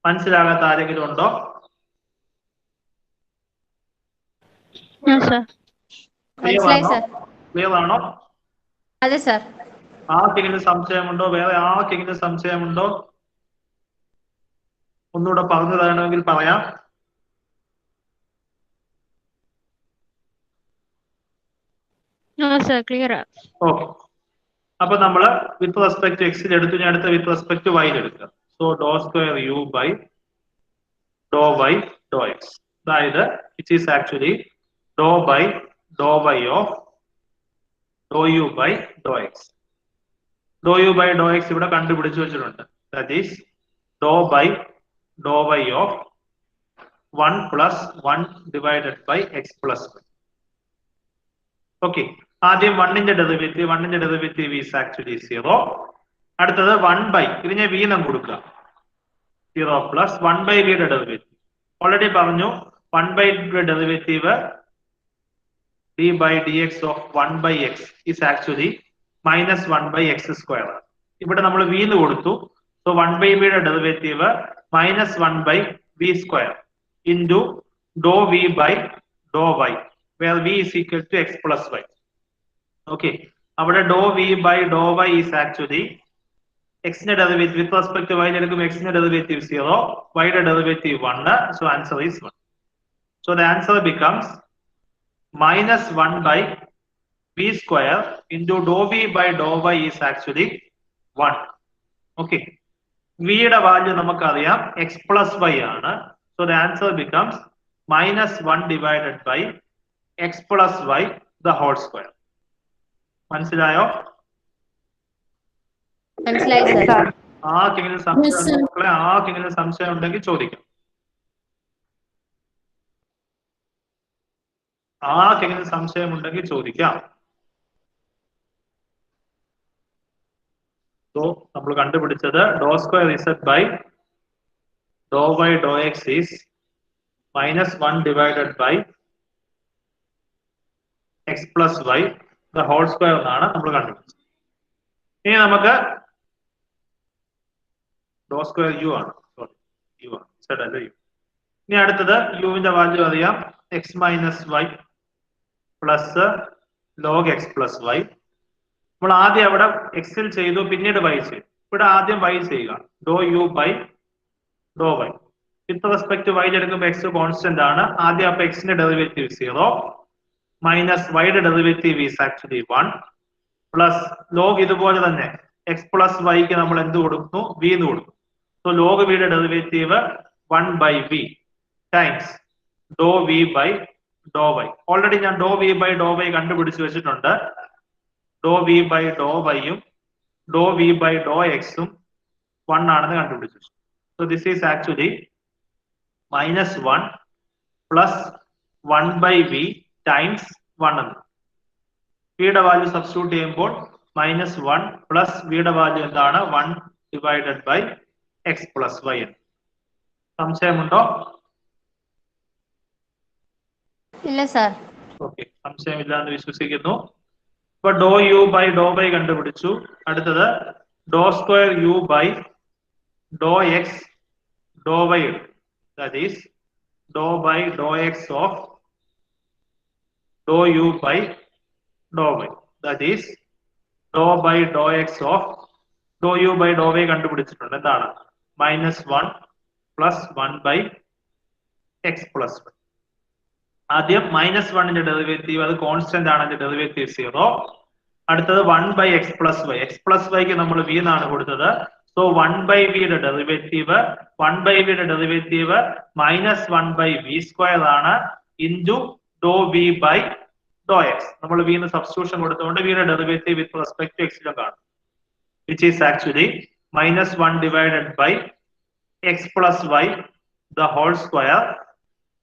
മനസ്സിലാകാത്ത ആരെങ്കിലും ഉണ്ടോ? ക്ലിയർ ആണോ? അതെ സർ. ആർക്കെങ്കിലും സംശയമുണ്ടോ? വേറെ ആർക്കെങ്കിലും സംശയമുണ്ടോ? ഒന്നുകൂടെ പറഞ്ഞു തരണമെങ്കിൽ പറയാം. ഓക്കെ, അപ്പൊ നമ്മള് വിത്ത് റെസ്പെക്ട് ടു എക്സിൽ എടുത്തു. ഞാൻ അടുത്ത വിത്ത് റെസ്പെക്ട് ടു വൈയിൽ എടുക്കുക. So dou square U by Dr y Dr x. അതായത് it is actually Dr by Dr y of Dr U by Dr X. Dou U by Dr x ഇവിടെ കണ്ടുപിടിച്ചു വെച്ചിട്ടുണ്ട്. That is Dr by Dr y of 1 plus 1 divided by x plus 1. Okay, ആദ്യം 1ന്റെ ഡെറിവേറ്റീവ് ഈസ് ആക്ച്വലി 0. അടുത്തത് 1 ബൈ ഇതിനെ v എന്ന് കൊടുക്കുക. 0 പ്ലസ് 1 ബൈ v യുടെ ഡെറിവേറ്റീവ് ഓൾറെഡി പറഞ്ഞു. 1 ബൈ യുടെ derivative d by dx of 1 by x is actually minus 1 by x square. ഇവിടെ നമ്മൾ v എന്ന് കൊടുത്തു. സോ 1 by v യുടെ derivative minus 1 by v square into dou v by dou y, where v is equal to x plus y. Okay, അവിടെ dou v by dou y is actually x ന്റെ derivative with respect to y എടുക്കും. x ന്റെ ഡെറിവേറ്റീവ് 0, y യുടെ derivative 1. So answer is 1. So the answer becomes minus 1 by v square into dou v by dou y is actually 1. Okay, v യുടെ വാല്യൂ നമുക്കറിയാം x plus y ആണ്. So the answer becomes minus 1 divided by x plus y the whole square. മനസ്സിലായോ? മനസ്സിലായി സർ. ആർക്കെങ്കിലും സംശയം ഉണ്ടെങ്കിൽ ചോദിക്കാം. ആർക്കെങ്കിലും സംശയം ഉണ്ടെങ്കിൽ ചോദിക്കാം. സോ നമ്മൾ കണ്ടുപിടിച്ചത് dou square z by Dr y Dr x is minus 1 divided by x plus y the whole square എന്നാണ് നമ്മൾ കണ്ടുപിടിച്ചത്. ഇനി നമുക്ക് ഡോ സ്ക്വയർ യു ആണ്. സോറി, യു ആണ്, സെഡ് അല്ല യു. ഇനി അടുത്തത് യുവിന്റെ വാല്യൂ അറിയാം. X minus y plus log x plus y. നമ്മൾ ആദ്യം അവിടെ എക്സിൽ ചെയ്തു, പിന്നീട് വൈ ചെയ്തു. ഇവിടെ ആദ്യം വൈ ചെയ്യുക. Dou U by Dr y. With respect y എടുക്കുമ്പോൾ എക്സ് കോൺസ്റ്റന്റ് ആണ്. ആദ്യം അപ്പൊ എക്സിന്റെ ഡെറിവേറ്റീവ് 0 മൈനസ് വൈയുടെ derivative is actually 1 plus log ഇതുപോലെ തന്നെ എക്സ് പ്ലസ് വൈക്ക് നമ്മൾ എന്ത് കൊടുക്കുന്നു? വി എന്ന് കൊടുക്കുന്നു. സോ ലോഗ് വിയുടെ derivative 1 by v times dou v by Dr y. Already ഞാൻ dou v by Dr y കണ്ടുപിടിച്ച് വെച്ചിട്ടുണ്ട്. ഡോ വി ബൈ ഡോ വൈയും ഡോ വി ബൈ ഡോ എക്സും 1 ആണെന്ന് കണ്ടുപിടിച്ചു. So this is actually minus 1 plus 1 by v times 1 എന്ന്. വിയുടെ വാല്യൂ സബ്സ്റ്റിറ്റ്യൂട്ട് ചെയ്യുമ്പോൾ മൈനസ് 1 പ്ലസ് വിയുടെ വാല്യൂ എന്താണ്? 1 divided by X plus Y എന്ന്. സംശയമുണ്ടോ? ഇല്ല സാർ. ഓക്കെ, സംശയമില്ല എന്ന് വിശ്വസിക്കുന്നു. ഇപ്പൊ do U by Dr by കണ്ടുപിടിച്ചു. അടുത്തത് ഡോ square U by Dr X Dr Y, that is Dr by Dr X of Dr U by Dr Y, that is Dr by Dr X of Dr U by Dr Y കണ്ടുപിടിച്ചിട്ടുണ്ട്. എന്താണ്? -1 പ്ലസ് 1 ബൈ എക്സ് പ്ലസ് 1. ആദ്യം -1ന്റെ ഡെറിവേറ്റീവ്, അത് കോൺസ്റ്റന്റ് ആണ്, അതിന്റെ ഡെറിവേറ്റീവ് 0. അടുത്തത് 1 ബൈ എക്സ് പ്ലസ് വൈ, എക്സ് പ്ലസ് വൈക്ക് നമ്മൾ വി എന്നാണ് കൊടുത്തത്. സോ 1 ബൈ വിയുടെ ഡെറിവേറ്റീവ്, 1 ബൈ വിയുടെ ഡെറിവേറ്റീവ് -1 ബൈ വി സ്ക്വയർ ആണ് into dou v by Dr x. നമ്മൾ വിന്ന് സബ്സ്റ്റിറ്റ്യൂഷൻ കൊടുത്തുകൊണ്ട് വിയുടെ ഡെറിവേറ്റീവ് വിത്ത് റെസ്പെക്ട് ടു എക്സിലും കാണും, which is actually -1 divided by x plus y the whole square.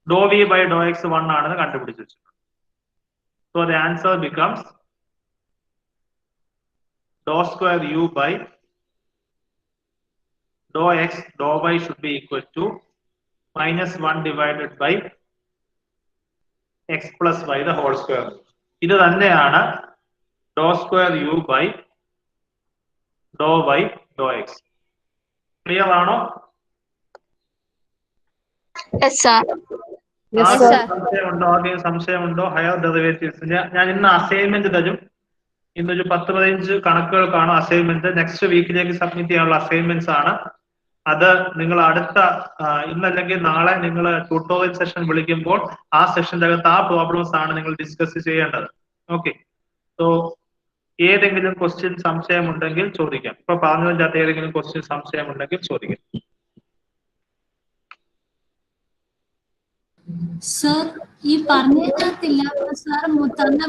Dou v by dou x 1 ആണെന്ന് കണ്ടുപിടിച്ചു വെച്ചിട്ടുണ്ട്. So the answer becomes dou square u by dou x dou y should be equal to -1 divided by x plus y the whole square. ഇത് തന്നെയാണ് dou square u by dou by Dr x. Clear ആണോ? സംശയമുണ്ടോ? ആദ്യം സംശയമുണ്ടോ? ഹയർ ഡെറിവേറ്റീവ്സ് ഞാൻ ഇന്ന് അസൈൻമെന്റ് തരും. ഇന്നൊരു 10-15 കണക്കുകൾക്കാണ് അസൈൻമെന്റ്. നെക്സ്റ്റ് വീക്കിലേക്ക് സബ്മിറ്റ് ചെയ്യാനുള്ള അസൈൻമെന്റ്സ് ആണ്. അത് നിങ്ങൾ അടുത്ത ഇന്നല്ലെങ്കിൽ നാളെ നിങ്ങൾ ട്യൂട്ടോറിയൽ സെഷൻ വിളിക്കുമ്പോൾ ആ സെഷന്റെ അകത്ത് ആ പ്രോബ്ലംസ് ആണ് നിങ്ങൾ ഡിസ്കസ് ചെയ്യേണ്ടത്. ഓക്കെ, സോ ഏതെങ്കിലും ക്വസ്റ്റ്യൻ സംശയമുണ്ടെങ്കിൽ ചോദിക്കാം. ഇപ്പൊ പറഞ്ഞതിന്റെ അകത്ത് ഏതെങ്കിലും ക്വസ്റ്റ്യൻ സംശയമുണ്ടെങ്കിൽ ചോദിക്കാം. സർ, ഈ പറഞ്ഞതിനകത്തില്ല സാർ,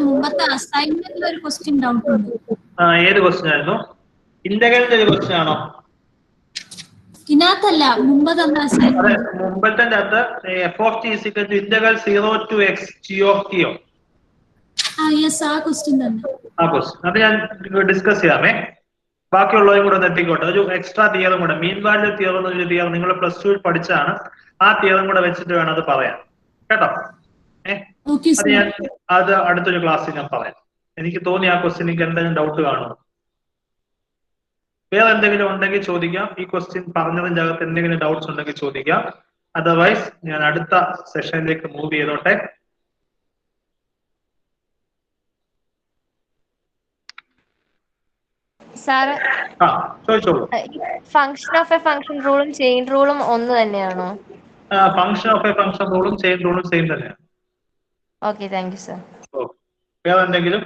മുമ്പത്തെ അസൈൻമെന്റിൽ ഒരു ക്വസ്റ്റ്യൻ ഡൗട്ട് ഉണ്ട്. ഏത് ക്വസ്റ്റ്യൻ ആയിരുന്നു? ഇന്റഗ്രലിന്റെ ഒരു ക്വസ്റ്റ്യൻ ആണോ? ഇതിനകത്തല്ല, മുമ്പ് തന്ന അസൈൻമെന്റ്. മുമ്പത്തെ അകത്ത് f of t is equal to integral 0 to x g of t. ആ ക്വസ്റ്റ്യൻ തന്നെ. ആ ക്വസ്റ്റ്യൻ അത് ഞാൻ ഡിസ്കസ് ചെയ്യാമേ. ബാക്കിയുള്ളവരും കൂടെ എത്തിക്കോട്ടെ. ഒരു എക്സ്ട്രാ തിയറും കൂടെ, മീൻ വാല്യൂ തിയർ എന്നൊരു തിയർ നിങ്ങൾ +2 പഠിച്ചാണ്. ആ തിയറും കൂടെ വെച്ചിട്ട് വേണം അത് പറയാൻ, കേട്ടോ? അത് ഞാൻ അടുത്തൊരു ക്ലാസ്സിൽ ഞാൻ പറയാം. എനിക്ക് തോന്നി ആ ക്വസ്റ്റ്യൻ എനിക്ക് എന്തെങ്കിലും ഡൗട്ട് കാണും. വേറെ എന്തെങ്കിലും ഉണ്ടെങ്കിൽ ചോദിക്കാം. ഈ ക്വസ്റ്റ്യൻ പറഞ്ഞതിന്റെ അകത്ത് എന്തെങ്കിലും ഡൗട്ട്സ് ഉണ്ടെങ്കിൽ ചോദിക്കാം. അതർവൈസ് ഞാൻ അടുത്ത സെഷനിലേക്ക് മൂവ് ചെയ്തോട്ടെ. Sir, function of a function റൂളും ചെയിൻ റൂളും ഒന്ന് തന്നെയാണോ? ഫംഗ്ഷൻ ഓഫ് എ ഫംഗ്ഷൻ റൂളും ചെയിൻ റൂളും സെയിം തന്നെയാണ്. Okay, thank you sir. വേറെ എന്തെങ്കിലും?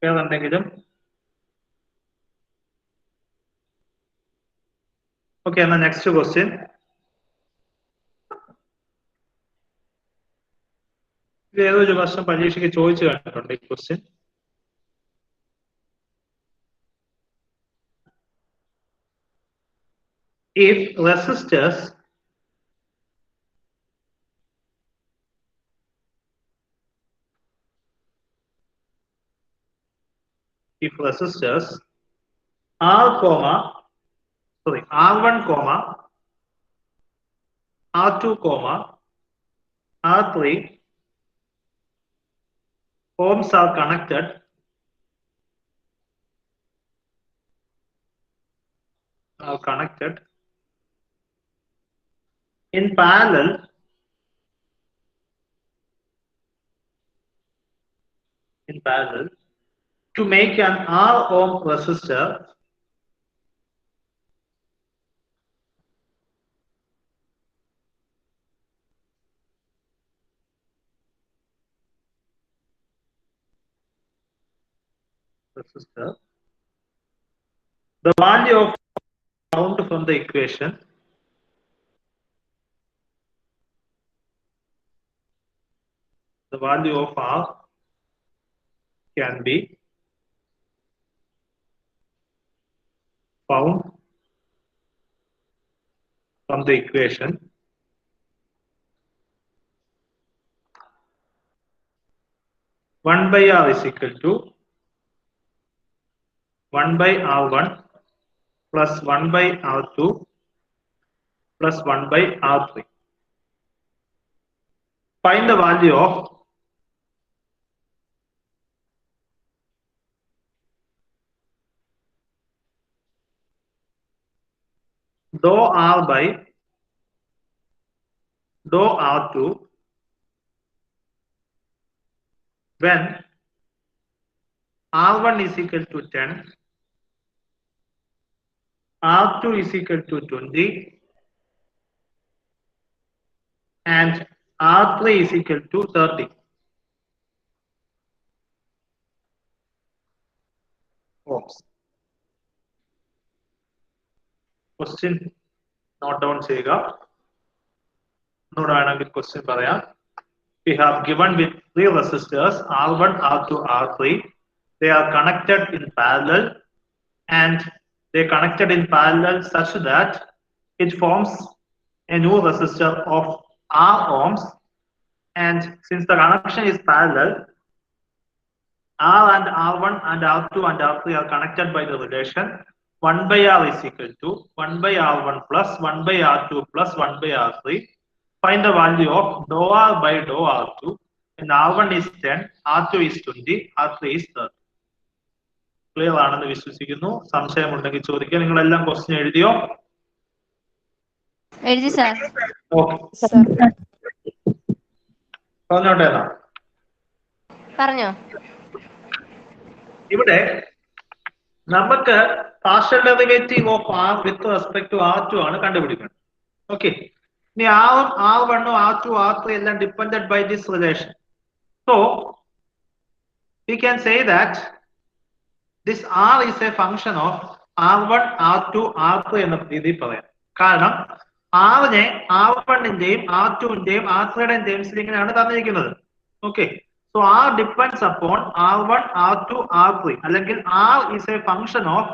വേറെ എന്തെങ്കിലും? ഓക്കെ, എന്നാ നെക്സ്റ്റ് ക്വസ്റ്റ്യൻ. ഇത് ഏതൊരു വർഷം പരീക്ഷയ്ക്ക് ചോദിച്ചു കണ്ടിട്ടുണ്ട് ഈ question. If resistors R1, R2, R3 ohms are connected in parallel to make an R ohm resistor the value of found from the equation the value of R can be found from the equation (1 by R is equal to 1 by R1 plus 1 by R2 plus 1 by R3. Find the value of dou R by dou R2 when R1 is equal to 10, R2 is equal to 20, and R3 is equal to 30. Oops. Question note down ചെയ്യുക. നോടാണെങ്കിൽ question പറയാം. We have given with 3 resistors R1, R2, R3. They are connected in parallel, and they connected in parallel such that it forms a new resistor of R ohms. And since the connection is parallel, R and R1 and R2 and R3 are connected by the relation 1 by R is equal to 1 by R1 plus 1 by R2 plus 1 by R3. Find the value of dou R by dou R2. And R1 is 10, R2 is 20, R3 is 30. Clear ആണെന്ന് വിശ്വസിക്കുന്നു. സംശയമുണ്ടെങ്കിൽ ചോദിക്കുക. നിങ്ങളെല്ലാം ക്വസ്റ്റ്യൻ എഴുതിയോ? എഴുതി സാർ. ഓക്കെ, പറഞ്ഞോട്ടെ എന്നാ. പറഞ്ഞോ. ഇവിടെ നമുക്ക് partial derivative of R with respect to R2 ആണ് കണ്ടുപിടിക്കുന്നത്. ഓക്കെ, ഇനി R1, R2, R3 എല്ലാം depended by this relation. So we can say that this R is a function of R1, R2, R3 എന്ന രീതിയിൽ പറയാം. കാരണം R-നെ R1-ന്റെയും R2-ന്റെയും R3-യുടെയും ടേംസിൽ ഇങ്ങനെയാണ് തന്നിരിക്കുന്നത്. Okay, so R depends upon R1, R2, R3 അല്ലെങ്കിൽ R is a function of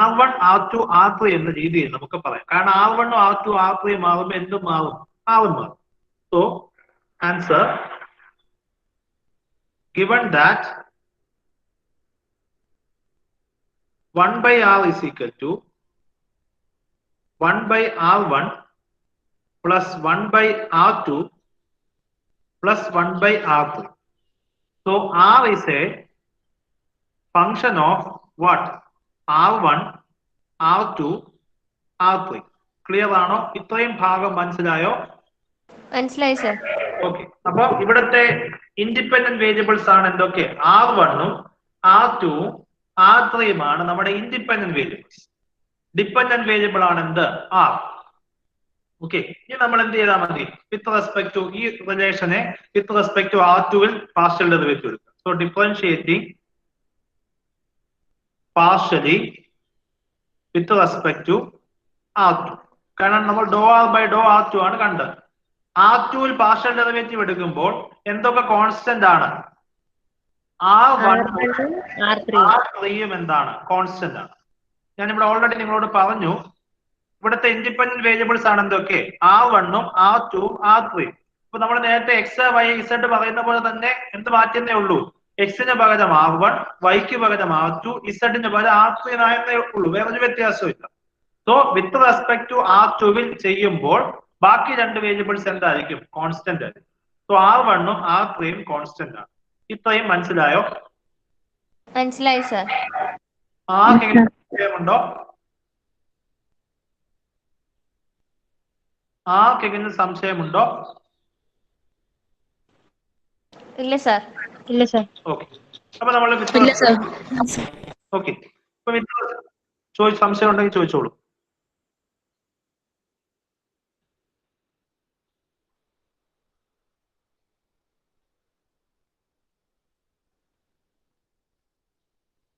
R1, R2, R3 എന്ന രീതിയിൽ നമുക്ക് പറയാം. കാരണം R1, R2, R3 മാറുമ്പോൾ എന്തും മാറും, R1 മാറും. So answer, given that 1 by R is equal to 1 by R1 plus 1 by R2 plus 1 by R3. So R is a function of what? R1, R2, R3. Clear ആണോ? ഇത്രയും ഭാഗം മനസ്സിലായോ? മനസ്സിലായി സർ. ഓക്കെ, അപ്പൊ ഇവിടുത്തെ ഇൻഡിപെൻഡന്റ് വേരിയബിൾസ് ആണ് എന്തൊക്കെ? R1-ഉം R2-ഉം R3-യുമാണ് നമ്മുടെ ഇൻഡിപെൻഡന്റ് വേരിയബിൾസ്. ഡിപെൻഡന്റ് വേരിയബിൾ ആണ് എന്ത്? R. ഓക്കെ, ഇനി നമ്മൾ എന്ത് ചെയ്താൽ മതി? വിത്ത് റെസ്പെക്ട് ടു ഈ റിലേഷനെ വിത്ത് റെസ്പെക്ട് ടു R2-ൽ പാർഷ്യൽ ഡെറിവേറ്റീവ് എടുക്കുക. So differentiating partially with respect to R2. കാരണം നമ്മൾ ഡോ ആർ ബൈ ഡോ R2 ആണ് കണ്ടത്. R2-ൽ പാർഷ്യൽ ഡെറിവേറ്റീവ് എടുക്കുമ്പോൾ എന്തൊക്കെ കോൺസ്റ്റന്റ് ആണ്? R1-ഉം R3-യും എന്താണ്? കോൺസ്റ്റന്റ് ആണ്. ഞാനിവിടെ ഓൾറെഡി നിങ്ങളോട് പറഞ്ഞു. ഇവിടുത്തെ ഇൻഡിപെൻഡന്റ് വേരിയബിൾസ് ആണ് എന്തൊക്കെ? R1-ഉം R2-ഉം R3-യും. അപ്പൊ നമ്മൾ നേരത്തെ X, Y, Z പറയുന്ന പോലെ തന്നെ എന്ത് മാറ്റുന്നേ ഉള്ളൂ? X-ന് പകരം R1, Y-ക്ക് പകരം R2, Z-ന് പകരം R3 ആയെന്നേ ഉള്ളൂ. വേറൊരു വ്യത്യാസവും ഇല്ല. സോ വിത്ത് റെസ്പെക്ട് ടു R2-ൽ ചെയ്യുമ്പോൾ ബാക്കി രണ്ട് വേരിയബിൾസ് എന്തായിരിക്കും? കോൺസ്റ്റന്റ് ആയിരിക്കും. സോ R1-ഉം R3-യും കോൺസ്റ്റന്റ് ആണ്. ഇത്രയും മനസ്സിലായോ? മനസ്സിലായി സർ. ആർക്കെങ്കിലും സംശയമുണ്ടോ? ആർക്കെങ്കിലും സംശയമുണ്ടോ? ഇല്ല സർ. ഇല്ല സർ. ഓക്കെ, അപ്പൊ നമ്മൾ ഓക്കെ, സംശയം ഉണ്ടെങ്കിൽ ചോദിച്ചോളൂ.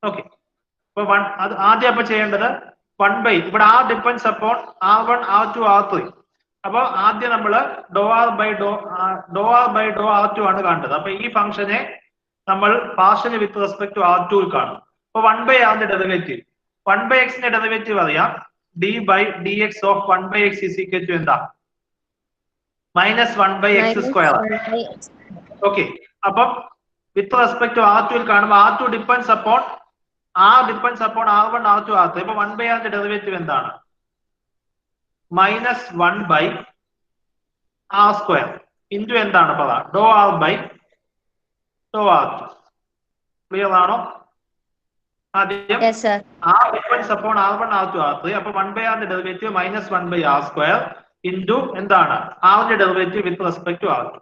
ഓക്കെ, അപ്പൊ അത് ആദ്യം അപ്പൊ ചെയ്യേണ്ടത് 1 by ഇവിടെ R depends upon R1, R2, R3. അപ്പൊ ആദ്യം നമ്മള് ഡോ ആർ ബൈ ഡോ R2 ആണ് കാണേണ്ടത്. അപ്പൊ ഈ ഫംഗ്ഷനെ നമ്മൾ partially with respect to R2 കാണും. അപ്പൊ 1 by R ന്റെ ഡെറിവേറ്റീവ്, 1 by X ന്റെ ഡെറിവേറ്റീവ് അറിയാം. D by dx of 1 by X is equal to എന്താ? -1 by X സ്ക്വയർ. ഓക്കെ, അപ്പം വിത്ത് റെസ്പെക്ട് ടു R2 കാണുമ്പോൾ R2 depends upon R depends upon R1, R2, R3. ഇപ്പൊ 1/r ന്റെ ഡെറിവേറ്റീവ് എന്താണ്? -1/r² ഇൻറ്റു എന്താണ് പറ? Dou R by dou R2. Clear ആണോ? ആദ്യം Yes, sir. R depends upon R1, R2, R3. അപ്പൊ 1/r ന്റെ ഡെറിവേറ്റീവ് -1/r² ഇൻറ്റു എന്താണ്? R ന്റെ derivative with respect to R2.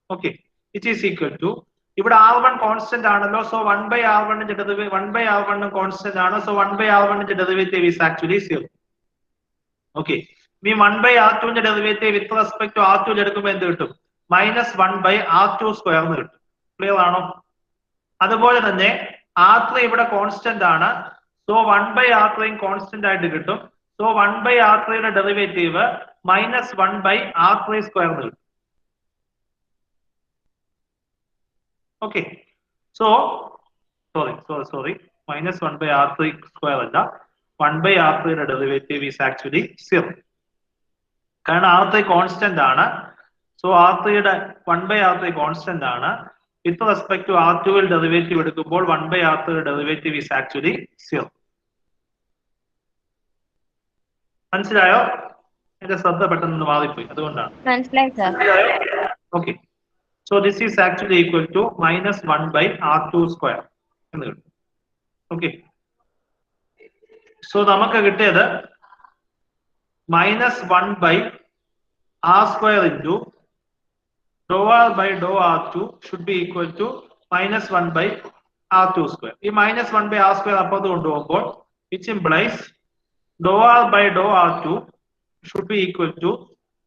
Okay, it is equal to ഇവിടെ R1 കോൺസ്റ്റന്റ് ആണല്ലോ, സോ 1/r1 ന്റെ ഡെറിവേറ്റീവ് 1/r1 കോൺസ്റ്റന്റ് ആണ്, സോ 1/r1 ന്റെ ഡെറിവേറ്റീവ് ഈസ് ആക്ച്വലി 0. ഓക്കെ, ഈ 1/r2 ന്റെ derivative with respect to R2 എടുക്കുമ്പോൾ എന്ത് കിട്ടും? -1/r2² എന്ന് കിട്ടും. ക്ലിയർ ആണോ? അതുപോലെ തന്നെ R3 ഇവിടെ കോൺസ്റ്റന്റ് ആണ്, സോ 1/r3 കോൺസ്റ്റന്റ് ആയിട്ട് കിട്ടും. സോ 1/r3 യുടെ ഡെറിവേറ്റീവ് -1/r3² എന്ന് കിട്ടും. ഓക്കെ, സോ സോറി -1/r3² അല്ല, 1/r3 യുടെ ഡെറിവേറ്റീവ് ഈസ് ആക്ച്വലി 0. കാരണം R3 കോൺസ്റ്റന്റ് ആണ്, സോ R3 യുടെ 1/r3 കോൺസ്റ്റന്റ് ആണ്. വിത്ത് റെസ്പെക്ട് ടു R2 ൽ ഡെറിവേറ്റീവ് എടുക്കുമ്പോൾ 1/r3 യുടെ ഡെറിവേറ്റീവ് ഈസ് ആക്ച്വലി 0. മനസ്സിലായോ? എന്റെ ശ്രദ്ധ പെട്ടെന്ന് മാറിപ്പോയി, അതുകൊണ്ടാണ്. മനസ്സിലായി sir. Okay, so this is actually equal to -1/r2² എന്ന് കിട്ടും. ഓക്കെ, സോ നമുക്ക് കിട്ടിയത് -1/r² into dou R by dou R2 should be equal to -1/r2². ഈ -1/r² അപ്പുറത്ത് കൊണ്ടുപോകുമ്പോൾ which implies dou R by dou R2 should be equal to,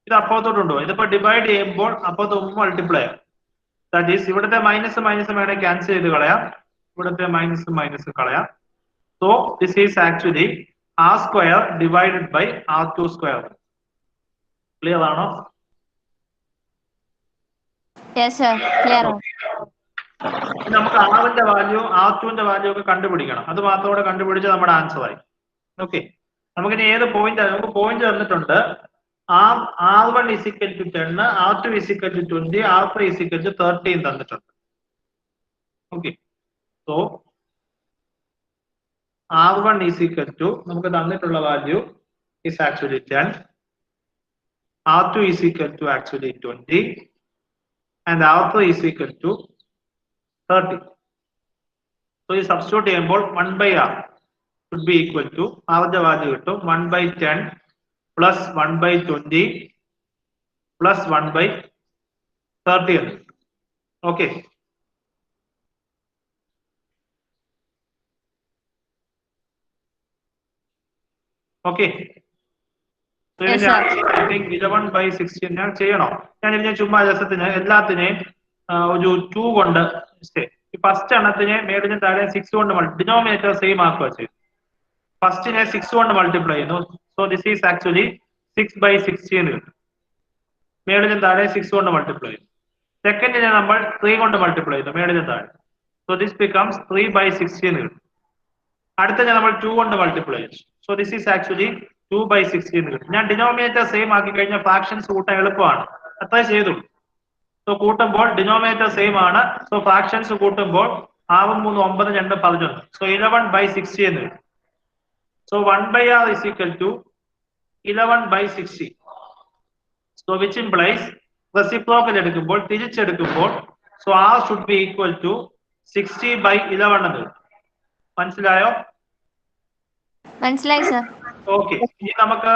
ഇത് അപ്പുറത്തോട്ട് കൊണ്ടുപോകും. ഇതിപ്പോ ഡിവൈഡ് ചെയ്യുമ്പോൾ അപ്പുറത്ത് മൾട്ടിപ്ലൈ ആവും. ദാറ്റ് ഈസ് ഇവിടുത്തെ മൈനസ് വേണമെങ്കിൽ ക്യാൻസൽ ചെയ്ത് കളയാം, ഇവിടുത്തെ മൈനസ് കളയാം. So this is actually R² divided by R2². Clear ആണോ? Yes, sir. Clear. നമുക്ക് R ന്റെ വാല്യൂ R2 ന്റെ വാല്യൂ ഒക്കെ കണ്ടുപിടിക്കണം. അത് മാത്രമോടെ കണ്ടുപിടിച്ച് നമ്മുടെ ആൻസർ ആയി. ഓക്കെ, നമുക്കിനി ഏത് പോയിന്റ്, നമുക്ക് പോയിന്റ് തന്നിട്ടുണ്ട്. R1 = 10, R2 = 20, R3 = 13 തന്നിട്ടുണ്ട്. ഓക്കെ, സോ R1 = നമുക്ക് തന്നിട്ടുള്ള value is actually 10, R2 = actually 20, and R3 = 30. So you substitute ചെയ്യുമ്പോൾ 1/r should be equal to R ന്റെ വാല്യൂ കിട്ടും 1/10 plus 1/20 plus 1/30 എന്ന്. Okay, okay, Yes, sir. 11/16 ഞാൻ ചെയ്യണോ? ഞാൻ ചുമ്മാ രസത്തിന് എല്ലാത്തിനെയും ഒരു 2 കൊണ്ട് ഫസ്റ്റ് എണ്ണത്തിനെ മേടിന് താഴെ 6 കൊണ്ട് ഡിനോമിനേറ്റർ സെയിം ആക്കുക ചെയ്യും. ഫസ്റ്റിനെ 6 കൊണ്ട് മൾട്ടിപ്ലൈ ചെയ്യുന്നു, സോ ദിസ് ഈസ് ആക്ച്വലി 6/60 എന്ന് കിട്ടും. മേടിന് താഴെ 6 കൊണ്ട് മൾട്ടിപ്ലൈ ചെയ്യും. സെക്കൻഡിനെ നമ്മൾ 3 കൊണ്ട് മൾട്ടിപ്ലൈ ചെയ്യുന്നു മേടിന് താഴെ, സോ ദിസ് ബിക്കംസ് 3/60 എന്ന് കിട്ടും. അടുത്ത നമ്മൾ 2 കൊണ്ട് മൾട്ടിപ്ലൈ ചെയ്യും, സോ ദിസ് ഈസ് ആക്ച്വലി 2/60 എന്ന് കിട്ടും. ഞാൻ ഡിനോമിനേറ്റർ സെയിം ആക്കി കഴിഞ്ഞാൽ ഫ്രാക്ഷൻസ് കൂട്ടാൻ എളുപ്പമാണ്, അത്രേ ചെയ്തുള്ളൂ. സോ കൂട്ടുമ്പോൾ ഡിനോമിനേറ്റർ സെയിം ആണ്, സോ ഫ്രാക്ഷൻസ് കൂട്ടുമ്പോൾ 6 3 9 2 11, സോ 11/60 എന്ന് കിട്ടും. So 1/r = 11/60. So which implies reciprocal എടുക്കുമ്പോൾ, തിരിച്ചെടുക്കുമ്പോൾ, so R should be equal to 60/11 എന്ന് കിട്ടും. മനസ്സിലായോ? മനസ്സിലായി സർ. ഓക്കെ, ഇനി നമുക്ക്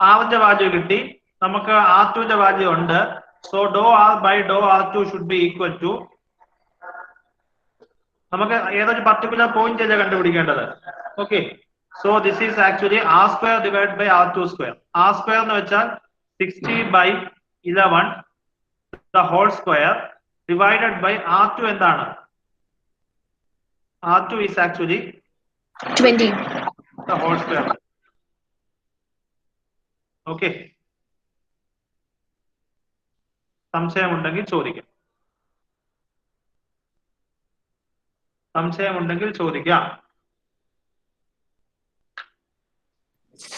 R ന്റെ വാല്യൂ കിട്ടി, നമുക്ക് R2 ന്റെ വാല്യൂ ഉണ്ട്. So dou R by dou R2 should be equal to, നമുക്ക് ഏതൊരു പർട്ടിക്കുലർ പോയിന്റ് അല്ലേ കണ്ടുപിടിക്കേണ്ടത്. Okay, so this is actually R² divide by R2². R² എന്ന് വെച്ചാൽ 60/11 the whole square divided by R2 എന്താണ്? R2 is actually 20. the whole square. Okay, സംശയമുണ്ടെങ്കിൽ ചോദിക്കാം.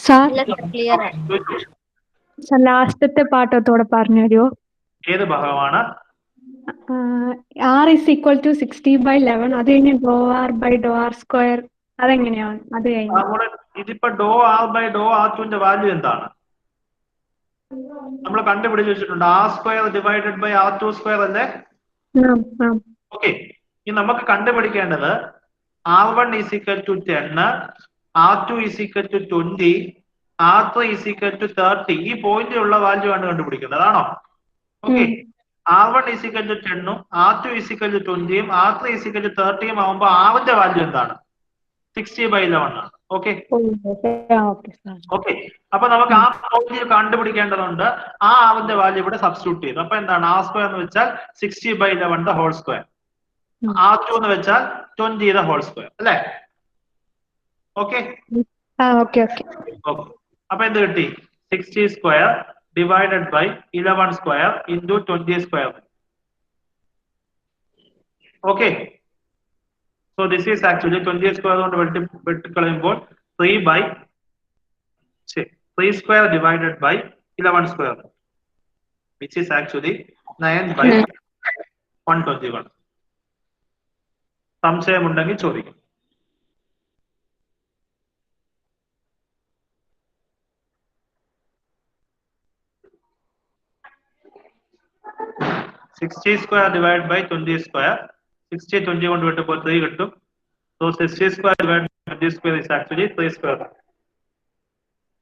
Sir clear. ലാസ്റ്റത്തെ പാട്ടത്തോടെ പറഞ്ഞു തരുമോ? ഏത് ഭാഗമാണ്? R = 60/11, അത് കഴിഞ്ഞ് ഡോ R ബൈ ഡോ R² അതെങ്ങനെയാണ് അത് കഴിഞ്ഞു? നമ്മുടെ ഇതിപ്പോ dou R by dou R ടുവിന്റെ വാല്യൂ എന്താണ് നമ്മൾ കണ്ടുപിടിച്ച് വെച്ചിട്ടുണ്ട്? R square divided by R two square അല്ലേ? ഓക്കെ, ഇനി നമുക്ക് കണ്ടുപിടിക്കേണ്ടത് R1 is equal to 10, R2 is equal to 20, R3 is equal to 30. ഈ പോയിന്റിലുള്ള വാല്യൂ ആണ് കണ്ടുപിടിക്കുന്നത്, ആണോ? Okay, R1 is equal to 10 ഉം R2 is equal to 20 ഉം R3 is equal to 30 ഉം ആവുമ്പോൾ ആറിന്റെ വാല്യൂ എന്താണ്? 60/11 ആണ്. ഓക്കെ ഓക്കെ, അപ്പൊ നമുക്ക് ആ പോയിന്റ് കണ്ടുപിടിക്കേണ്ടതുണ്ട്. ആ ആറിന്റെ വാല്യൂ ഇവിടെ സബ്സ്റ്റിറ്റ്യൂട്ട് ചെയ്തു. അപ്പൊ എന്താണ് ആർ സ്ക്വയർ എന്ന് വെച്ചാൽ 60/11 ഹോൾ സ്ക്വയർ, R2 എന്ന് വെച്ചാൽ 20 ഹോൾ സ്ക്വയർ അല്ലേ? ഓക്കെ ഓക്കെ അപ്പൊ എന്ത് കിട്ടി? 60 square divided by 11 square into 20 square. Okay, so this is actually 20 square കൊണ്ട് വെട്ടിക്കളയുമ്പോൾ 3 square divided by 11 square, which is actually 9/121. സംശയമുണ്ടെങ്കിൽ ചോദിക്കും. Sixty square divide by 20 square, 60 20 കൊണ്ട് വിട്ടപ്പോൾ 3 കിട്ടും. സോ 60 square divide by 20 square is actually 3 square.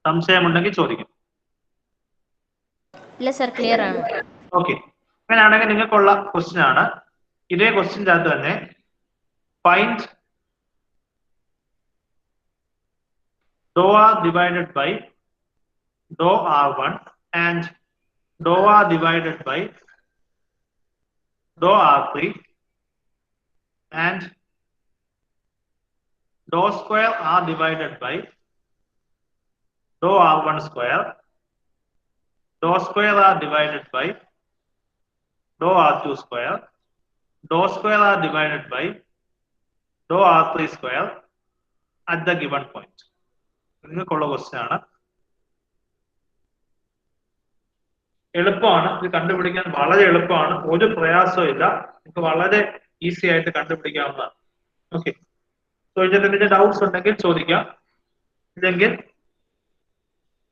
സംശയമുണ്ടെങ്കിൽ ചോദിക്കും. ഇല്ല സർ, ക്ലിയർ ആണ്. ഓക്കെ, അങ്ങനെയാണെങ്കിൽ നിങ്ങൾക്കുള്ള ക്വസ്റ്റ്യൻ ആണ്. ഇതേ ക്വസ്റ്റ്യൻ്റെ അകത്ത് തന്നെ find dou R divided by dou R1 and dou R divided by dou R3 and dou square R divided by dou R1 square, dou square R divided by dou R2 square, dou square R divided by dou R3 square at the given point. നിങ്ങൾക്കുള്ള ക്വസ്റ്റ്യൻ ആണ്. എളുപ്പമാണ്, ഇത് കണ്ടുപിടിക്കാൻ വളരെ എളുപ്പമാണ്, ഒരു പ്രയാസവും ഇല്ല, നിങ്ങൾക്ക് വളരെ ഈസി ആയിട്ട് കണ്ടുപിടിക്കാവുന്നതാണ്. ഓക്കെ, സോ ഇതിന്റെ ഡൗട്ട്സ് ഉണ്ടെങ്കിൽ ചോദിക്കാം. ഇല്ലെങ്കിൽ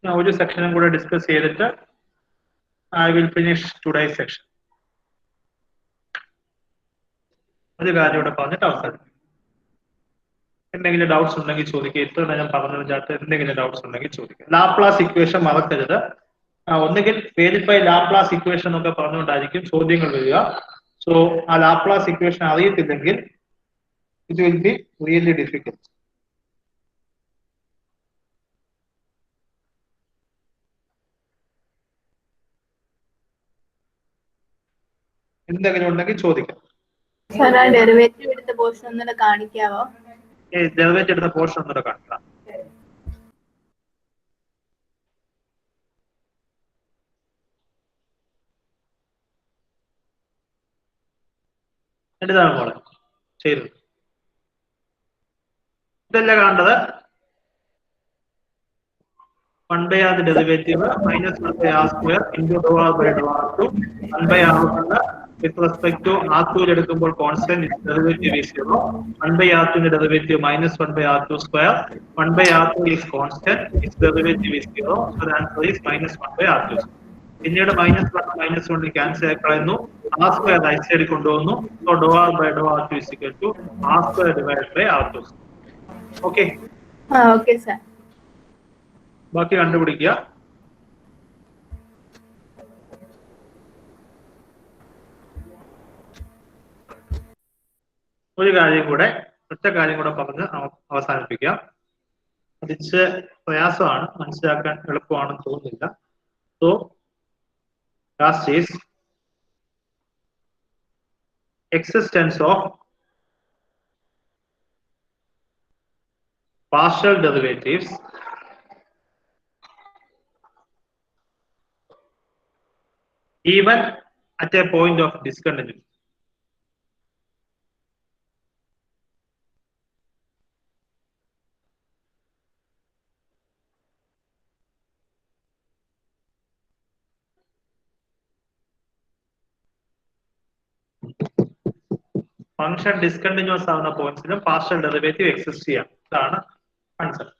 ഞാൻ ഒരു സെക്ഷനും കൂടെ ഡിസ്കസ് ചെയ്തിട്ട് I will finish today's section. ഒരു കാര്യം ഇവിടെ പറഞ്ഞിട്ട് അവസാനിക്കും. എന്തെങ്കിലും ഡൗട്ട്സ് ഉണ്ടെങ്കിൽ ചോദിക്കുക. ഇത്ര ഞാൻ പറഞ്ഞതിനകത്ത് എന്തെങ്കിലും ഡൗട്ട്സ് ഉണ്ടെങ്കിൽ ചോദിക്കുക. ലാപ്ലാസ് ഇക്വേഷൻ മറക്കരുത്. ഒന്നുകിൽ വെരിഫൈ ലാപ്ലാസ് ഇക്വേഷൻ എന്നൊക്കെ പറഞ്ഞുകൊണ്ടായിരിക്കും ചോദ്യങ്ങൾ വരിക. സോ ആ ലാപ്ലാസ് ഇക്വേഷൻ അറിയത്തില്ലെങ്കിൽ it will be really difficult. എന്തെങ്കിലും ഉണ്ടെങ്കിൽ ചോദിക്കാം. ഡെറിവേറ്റീവ് എടുത്ത പോർഷൻ ഒന്നുകൂടെ കാണിക്കാവോ? ഡെറിവേറ്റീവ് എടുത്ത പോർഷൻ ഒന്നുകൂടെ കാണിക്കാം. എന്താണ് മോളെ ചെയ്തത്? ഇതല്ല കാണേണ്ടത്. 1/r derivative -1/r² into dou r by dou r2. 1/r with respect to r2 എടുക്കുമ്പോൾ കോൺസ്റ്റന്റ്, ഡെറിവേറ്റീവ് is 0. 1/r2 ന്റെ derivative -1/r2 square. 1/r2 is constant, its derivative is 0. So the answer is -1/r2. പിന്നീട് -1 ക്യാൻസൽ ആയി കളയുന്നു. r square റൈറ്റ് സൈഡിൽ കൊണ്ടുവന്നു. So dou r by dou r2 is equal to r square divided by r2. Okay, okay sir. ബാക്കി കണ്ടുപിടിക്കുക. ഒരു കാര്യം കൂടെ, ഒറ്റ കാര്യം കൂടെ പറഞ്ഞ് അവസാനിപ്പിക്കാം. അതിച്ച് പ്രയാസമാണ്, മനസ്സിലാക്കാൻ എളുപ്പമാണെന്ന് തോന്നുന്നില്ല. So last is existence of partial derivatives even at a point of discontinuity. Function discontinuous ആവുന്ന പോയിന്റ്സിലും പാർഷ്യൽ ഡെറിവേറ്റീവ് എക്സിസ്റ്റ് ചെയ്യാം. ഇതാണ് കൺസെപ്റ്റ്.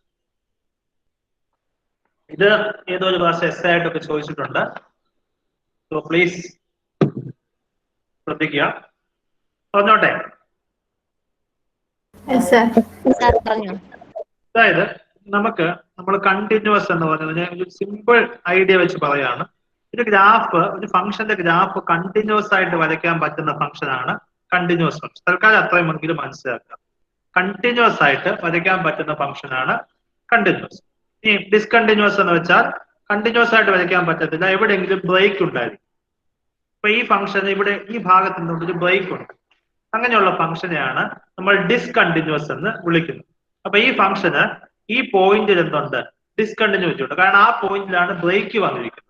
ഇത് ഏതോ ഒരു ക്ലാസ് എസ് ആയിട്ടൊക്കെ ചോദിച്ചിട്ടുണ്ട്. സോ പ്ലീസ് ശ്രദ്ധിക്കുക. പറഞ്ഞോട്ടെ. സാർ പറഞ്ഞു. അതായത് നമ്മൾ കണ്ടിന്യൂസ് എന്ന് പറയുന്നത് ഞാൻ ഒരു സിമ്പിൾ ഐഡിയ വെച്ച് പറയാണ്. ഒരു ഗ്രാഫ്, ഒരു ഫംഗ്ഷന്റെ ഗ്രാഫ് കണ്ടിന്യൂസ് ആയിട്ട് വരയ്ക്കാൻ പറ്റുന്ന ഫംഗ്ഷനാണ് കണ്ടിന്യൂസ് ഫംഗ്ഷൻ. തൽക്കാലം അത്രയുമെങ്കിലും മനസ്സിലാക്കുക. കണ്ടിന്യൂസ് ആയിട്ട് വരയ്ക്കാൻ പറ്റുന്ന ഫംഗ്ഷനാണ് കണ്ടിന്യൂസ്. ഈ ഡിസ്കണ്ടിന്യൂസ് എന്ന് വെച്ചാൽ കണ്ടിന്യൂസ് ആയിട്ട് വരയ്ക്കാൻ പറ്റത്തില്ല, എവിടെയെങ്കിലും ബ്രേക്ക് ഉണ്ടായിരിക്കും. അപ്പൊ ഈ ഫംഗ്ഷൻ ഇവിടെ ഈ ഭാഗത്ത് നിന്നുകൊണ്ട് ഒരു ബ്രേക്ക് ഉണ്ട്. അങ്ങനെയുള്ള ഫംഗ്ഷനെയാണ് നമ്മൾ ഡിസ്കണ്ടിന്യൂസ് എന്ന് വിളിക്കുന്നത്. അപ്പൊ ഈ ഫംഗ്ഷന് ഈ പോയിന്റിൽ എന്തുണ്ട്? ഡിസ്കണ്ടിന്യൂറ്റി ഉണ്ട്. കാരണം ആ പോയിന്റിലാണ് ബ്രേക്ക് വന്നിരിക്കുന്നത്.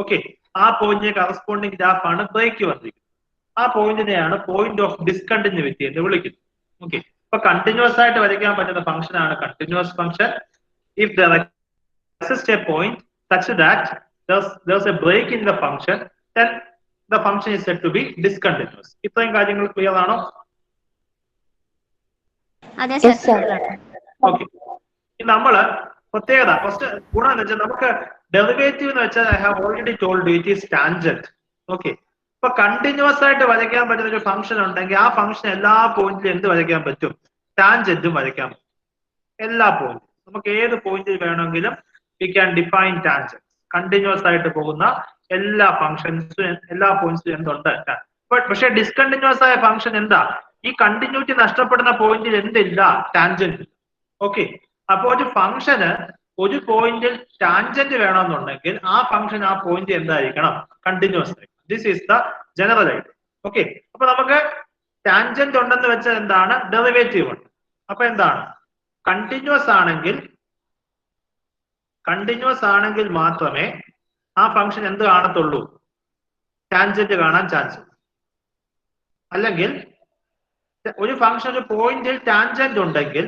ഓക്കെ, ആ പോയിന്റിന് കറസ്പോണ്ടിങ് ഗ്രാഫാണ് ബ്രേക്ക് വന്നിരിക്കുന്നത്. ആ പോയിന്റിനെയാണ് പോയിന്റ് ഓഫ് ഡിസ്കണ്ടിന്യൂറ്റി എന്ന് വിളിക്കുന്നത്. ഓക്കെ, അപ്പൊ കണ്ടിന്യൂസ് ആയിട്ട് വരയ്ക്കാൻ പറ്റുന്ന ഫംഗ്ഷനാണ് continuous function. If there exists a point such that there's a break in the function, then the function is said to be discontinuous. ഇത്രയും കാര്യങ്ങൾ ക്ലിയർ ആണോ? അതെ സർ. ഓക്കെ, നമ്മള് പ്രത്യേകത ഫസ്റ്റ് ഗുണം എന്ന് വെച്ചാൽ നമുക്ക് ഡെറിവേറ്റീവ് എന്ന് വെച്ചാൽ I have already told it is tangent. Okay, ഇപ്പൊ കണ്ടിന്യൂസ് ആയിട്ട് വരയ്ക്കാൻ പറ്റുന്ന ഒരു ഫംഗ്ഷൻ ഉണ്ടെങ്കിൽ ആ ഫംഗ്ഷൻ എല്ലാ പോയിന്റിലും എന്ത് വരയ്ക്കാൻ പറ്റും? ടാൻജന്റും വരയ്ക്കാൻ പറ്റും. എല്ലാ പോയിന്റും നമുക്ക് ഏത് പോയിന്റിൽ വേണമെങ്കിലും we can define tangents. Continuous ആയിട്ട് പോകുന്ന എല്ലാ ഫംഗ്ഷൻസും എല്ലാ പോയിന്റ്സിലും എന്തുണ്ട്? പക്ഷെ ഡിസ്കണ്ടിന്യൂസ് ആയ ഫംഗ്ഷൻ എന്താ? ഈ കണ്ടിന്യൂറ്റി നഷ്ടപ്പെടുന്ന പോയിന്റിൽ എന്തില്ല? ടാൻജന്റ്. ഓക്കെ, അപ്പൊ ഒരു ഫംഗ്ഷന് ഒരു പോയിന്റിൽ ടാൻജന്റ് വേണമെന്നുണ്ടെങ്കിൽ ആ ഫംഗ്ഷൻ ആ പോയിന്റ് എന്തായിരിക്കണം? കണ്ടിന്യൂസ് ആയിരിക്കണം. This is the general idea. Okay, അപ്പൊ നമുക്ക് ടാൻജന്റ് ഉണ്ടെന്ന് വെച്ചാൽ എന്താണ്? ഡെറിവേറ്റീവ് ഉണ്ട്. അപ്പൊ എന്താണ്? കണ്ടിന്യൂസ് ആണെങ്കിൽ മാത്രമേ ആ ഫംഗ്ഷൻ എന്ത് കാണത്തുള്ളൂ? ടാൻജന്റ് കാണാൻ ചാൻസ്. അല്ലെങ്കിൽ ഒരു ഫംഗ്ഷൻ ഒരു പോയിന്റിൽ ടാൻജന്റ് ഉണ്ടെങ്കിൽ,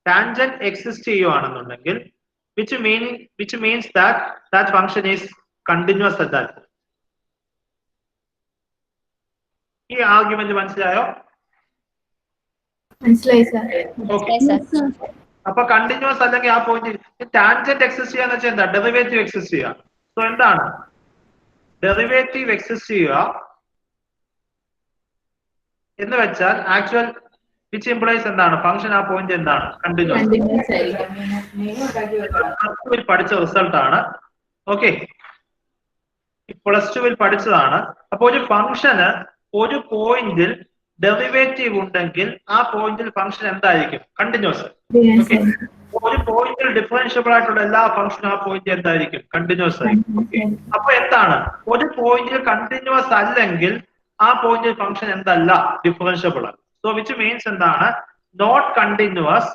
ടാൻജന്റ് എക്സിസ്റ്റ് ചെയ്യുവാണെന്നുണ്ടെങ്കിൽ which means that function is continuous at that point. ഈ ആർഗ്യുമെന്റ് മനസ്സിലായോ? മനസ്സിലായി സാർ. ഓക്കെ, അപ്പൊ കണ്ടിന്യൂസ് അല്ലെങ്കിൽ ആ പോയിന്റ് ടാൻജന്റ് എക്സിസ്റ്റ് ചെയ്യാന്ന് വെച്ചാൽ എന്താ? ഡെറിവേറ്റീവ് എക്സിസ്റ്റ് ചെയ്യുക. സോ എന്താണ് ഡെറിവേറ്റീവ് എക്സിസ്റ്റ് ചെയ്യുക എന്ന് വെച്ചാൽ ആക്ച്വൽ വിച്ച് ഇംപ്ലൈസ് എന്താണ്? ഫംഗ്ഷൻ ആ പോയിന്റ് എന്താണ്? കണ്ടിന്യൂസ് പഠിച്ച റിസൾട്ട് ആണ്. ഓക്കെ, +2 പഠിച്ചതാണ്. അപ്പൊ ഒരു ഫംഗ്ഷന് ഒരു പോയിന്റിൽ ഡെറിവേറ്റീവ് ഉണ്ടെങ്കിൽ ആ പോയിന്റിൽ ഫംഗ്ഷൻ എന്തായിരിക്കും? കണ്ടിന്യൂസ്. ഒരു പോയിന്റിൽ ഡിഫറൻഷ്യബിൾ ആയിട്ടുള്ള എല്ലാ ഫംഗ്ഷനും ആ പോയിന്റ് എന്തായിരിക്കും? കണ്ടിന്യൂസ് ആയിരിക്കും. അപ്പൊ എന്താണ്? ഒരു പോയിന്റിൽ കണ്ടിന്യൂസ് അല്ലെങ്കിൽ ആ പോയിന്റിൽ ഫംഗ്ഷൻ എന്തല്ല? ഡിഫറൻഷ്യബിൾ ആണ്. സോ വിച്ച് മീൻസ് എന്താണ്? Not continuous